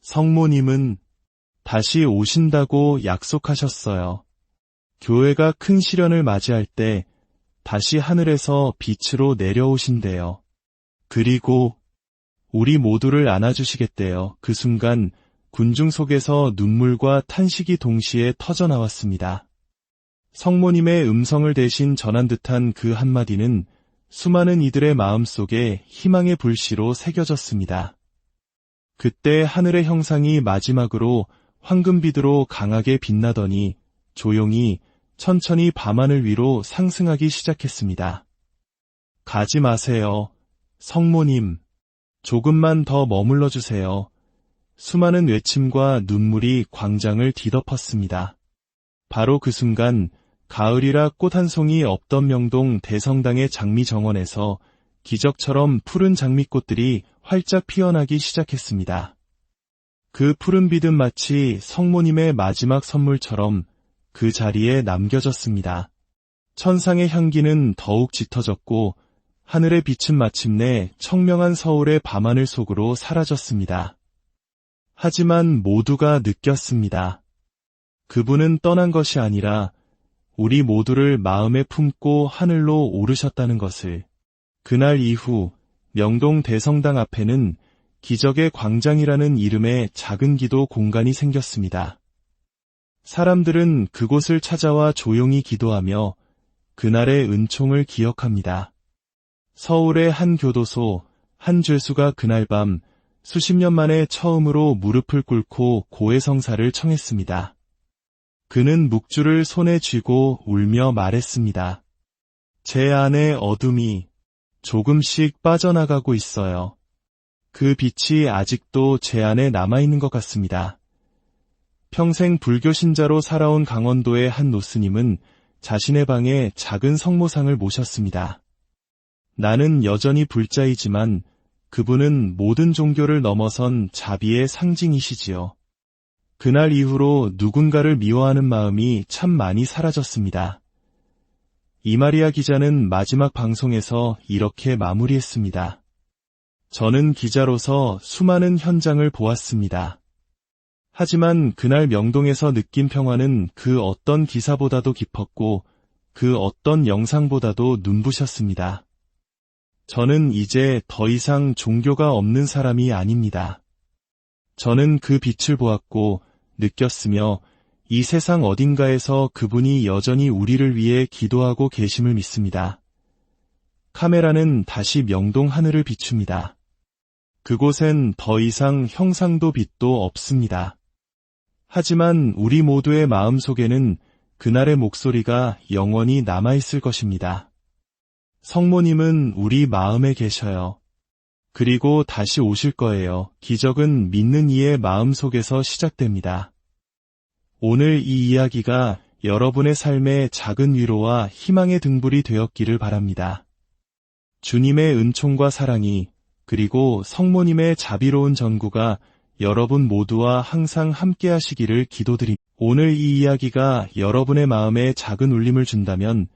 Speaker 1: 성모님은 다시 오신다고 약속하셨어요. 교회가 큰 시련을 맞이할 때 다시 하늘에서 빛으로 내려오신대요. 그리고 우리 모두를 안아주시겠대요. 그 순간 군중 속에서 눈물과 탄식이 동시에 터져나왔습니다. 성모님의 음성을 대신 전한 듯한 그 한마디는 수많은 이들의 마음속에 희망의 불씨로 새겨졌습니다. 그때 하늘의 형상이 마지막으로 황금빛으로 강하게 빛나더니 조용히 천천히 밤하늘 위로 상승하기 시작했습니다. 가지 마세요. 성모님. 조금만 더 머물러 주세요. 수많은 외침과 눈물이 광장을 뒤덮었습니다. 바로 그 순간 가을이라 꽃 한 송이 없던 명동 대성당의 장미 정원에서 기적처럼 푸른 장미꽃들이 활짝 피어나기 시작했습니다. 그 푸른 빛은 마치 성모님의 마지막 선물처럼 그 자리에 남겨졌습니다. 천상의 향기는 더욱 짙어졌고 하늘의 빛은 마침내 청명한 서울의 밤하늘 속으로 사라졌습니다. 하지만 모두가 느꼈습니다. 그분은 떠난 것이 아니라 우리 모두를 마음에 품고 하늘로 오르셨다는 것을. 그날 이후 명동 대성당 앞에는 기적의 광장이라는 이름의 작은 기도 공간이 생겼습니다. 사람들은 그곳을 찾아와 조용히 기도하며 그날의 은총을 기억합니다. 서울의 한 교도소, 한 죄수가 그날 밤 수십 년 만에 처음으로 무릎을 꿇고 고해성사를 청했습니다. 그는 묵주를 손에 쥐고 울며 말했습니다. 제 안의 어둠이 조금씩 빠져나가고 있어요. 그 빛이 아직도 제 안에 남아있는 것 같습니다. 평생 불교 신자로 살아온 강원도의 한 노스님은 자신의 방에 작은 성모상을 모셨습니다. 나는 여전히 불자이지만 그분은 모든 종교를 넘어선 자비의 상징이시지요. 그날 이후로 누군가를 미워하는 마음이 참 많이 사라졌습니다. 이마리아 기자는 마지막 방송에서 이렇게 마무리했습니다. 저는 기자로서 수많은 현장을 보았습니다. 하지만 그날 명동에서 느낀 평화는 그 어떤 기사보다도 깊었고 그 어떤 영상보다도 눈부셨습니다. 저는 이제 더 이상 종교가 없는 사람이 아닙니다. 저는 그 빛을 보았고 느꼈으며 이 세상 어딘가에서 그분이 여전히 우리를 위해 기도하고 계심을 믿습니다. 카메라는 다시 명동 하늘을 비춥니다. 그곳엔 더 이상 형상도 빛도 없습니다. 하지만 우리 모두의 마음속에는 그날의 목소리가 영원히 남아있을 것입니다. 성모님은 우리 마음에 계셔요. 그리고 다시 오실 거예요. 기적은 믿는 이의 마음속에서 시작됩니다. 오늘 이 이야기가 여러분의 삶에 작은 위로와 희망의 등불이 되었기를 바랍니다. 주님의 은총과 사랑이 그리고 성모님의 자비로운 전구가 여러분 모두와 항상 함께 하시기를 기도드립니다. 오늘 이 이야기가 여러분의 마음에 작은 울림을 준다면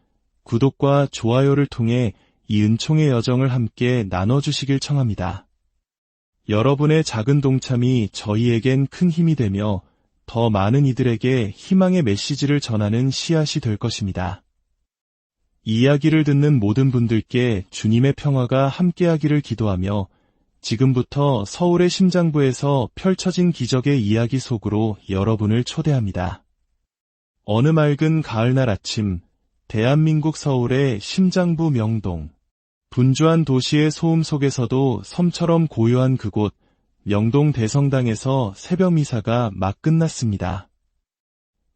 Speaker 1: 구독과 좋아요를 통해 이 은총의 여정을 함께 나눠주시길 청합니다. 여러분의 작은 동참이 저희에겐 큰 힘이 되며 더 많은 이들에게 희망의 메시지를 전하는 씨앗이 될 것입니다. 이 이야기를 듣는 모든 분들께 주님의 평화가 함께하기를 기도하며 지금부터 서울의 심장부에서 펼쳐진 기적의 이야기 속으로 여러분을 초대합니다. 어느 맑은 가을날 아침, 대한민국 서울의 심장부 명동. 분주한 도시의 소음 속에서도 섬처럼 고요한 그곳, 명동 대성당에서 새벽 미사가 막 끝났습니다.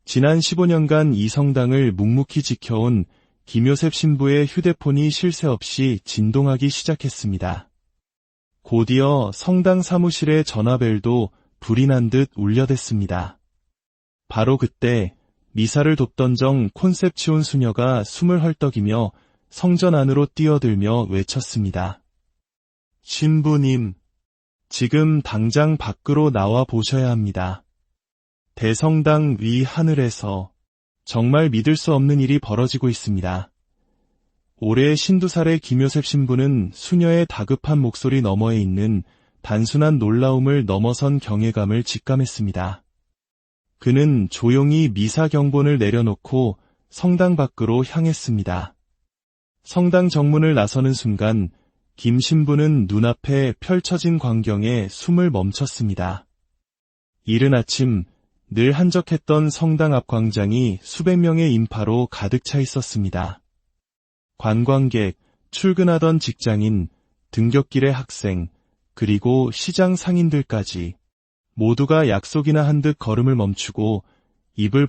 Speaker 1: 지난 15년간 이 성당을 묵묵히 지켜온 김요셉 신부의 휴대폰이 쉴 새 없이 진동하기 시작했습니다. 곧이어 성당 사무실의 전화벨도 불이 난 듯 울려댔습니다. 바로 그때 미사를 돕던 정 콘셉치온 수녀가 숨을 헐떡이며 성전 안으로 뛰어들며 외쳤습니다. 신부님, 지금 당장 밖으로 나와 보셔야 합니다. 대성당 위 하늘에서 정말 믿을 수 없는 일이 벌어지고 있습니다. 올해 52살의 김요셉 신부는 수녀의 다급한 목소리 너머에 있는 단순한 놀라움을 넘어선 경외감을 직감했습니다. 그는 조용히 미사 경본을 내려놓고 성당 밖으로 향했습니다. 성당 정문을 나서는 순간 김 신부는 눈앞에 펼쳐진 광경에 숨을 멈췄습니다. 이른 아침 늘 한적했던 성당 앞 광장이 수백 명의 인파로 가득 차 있었습니다. 관광객, 출근하던 직장인, 등굣길의 학생, 그리고 시장 상인들까지 모두가 약속이나 한 듯 걸음을 멈추고 입을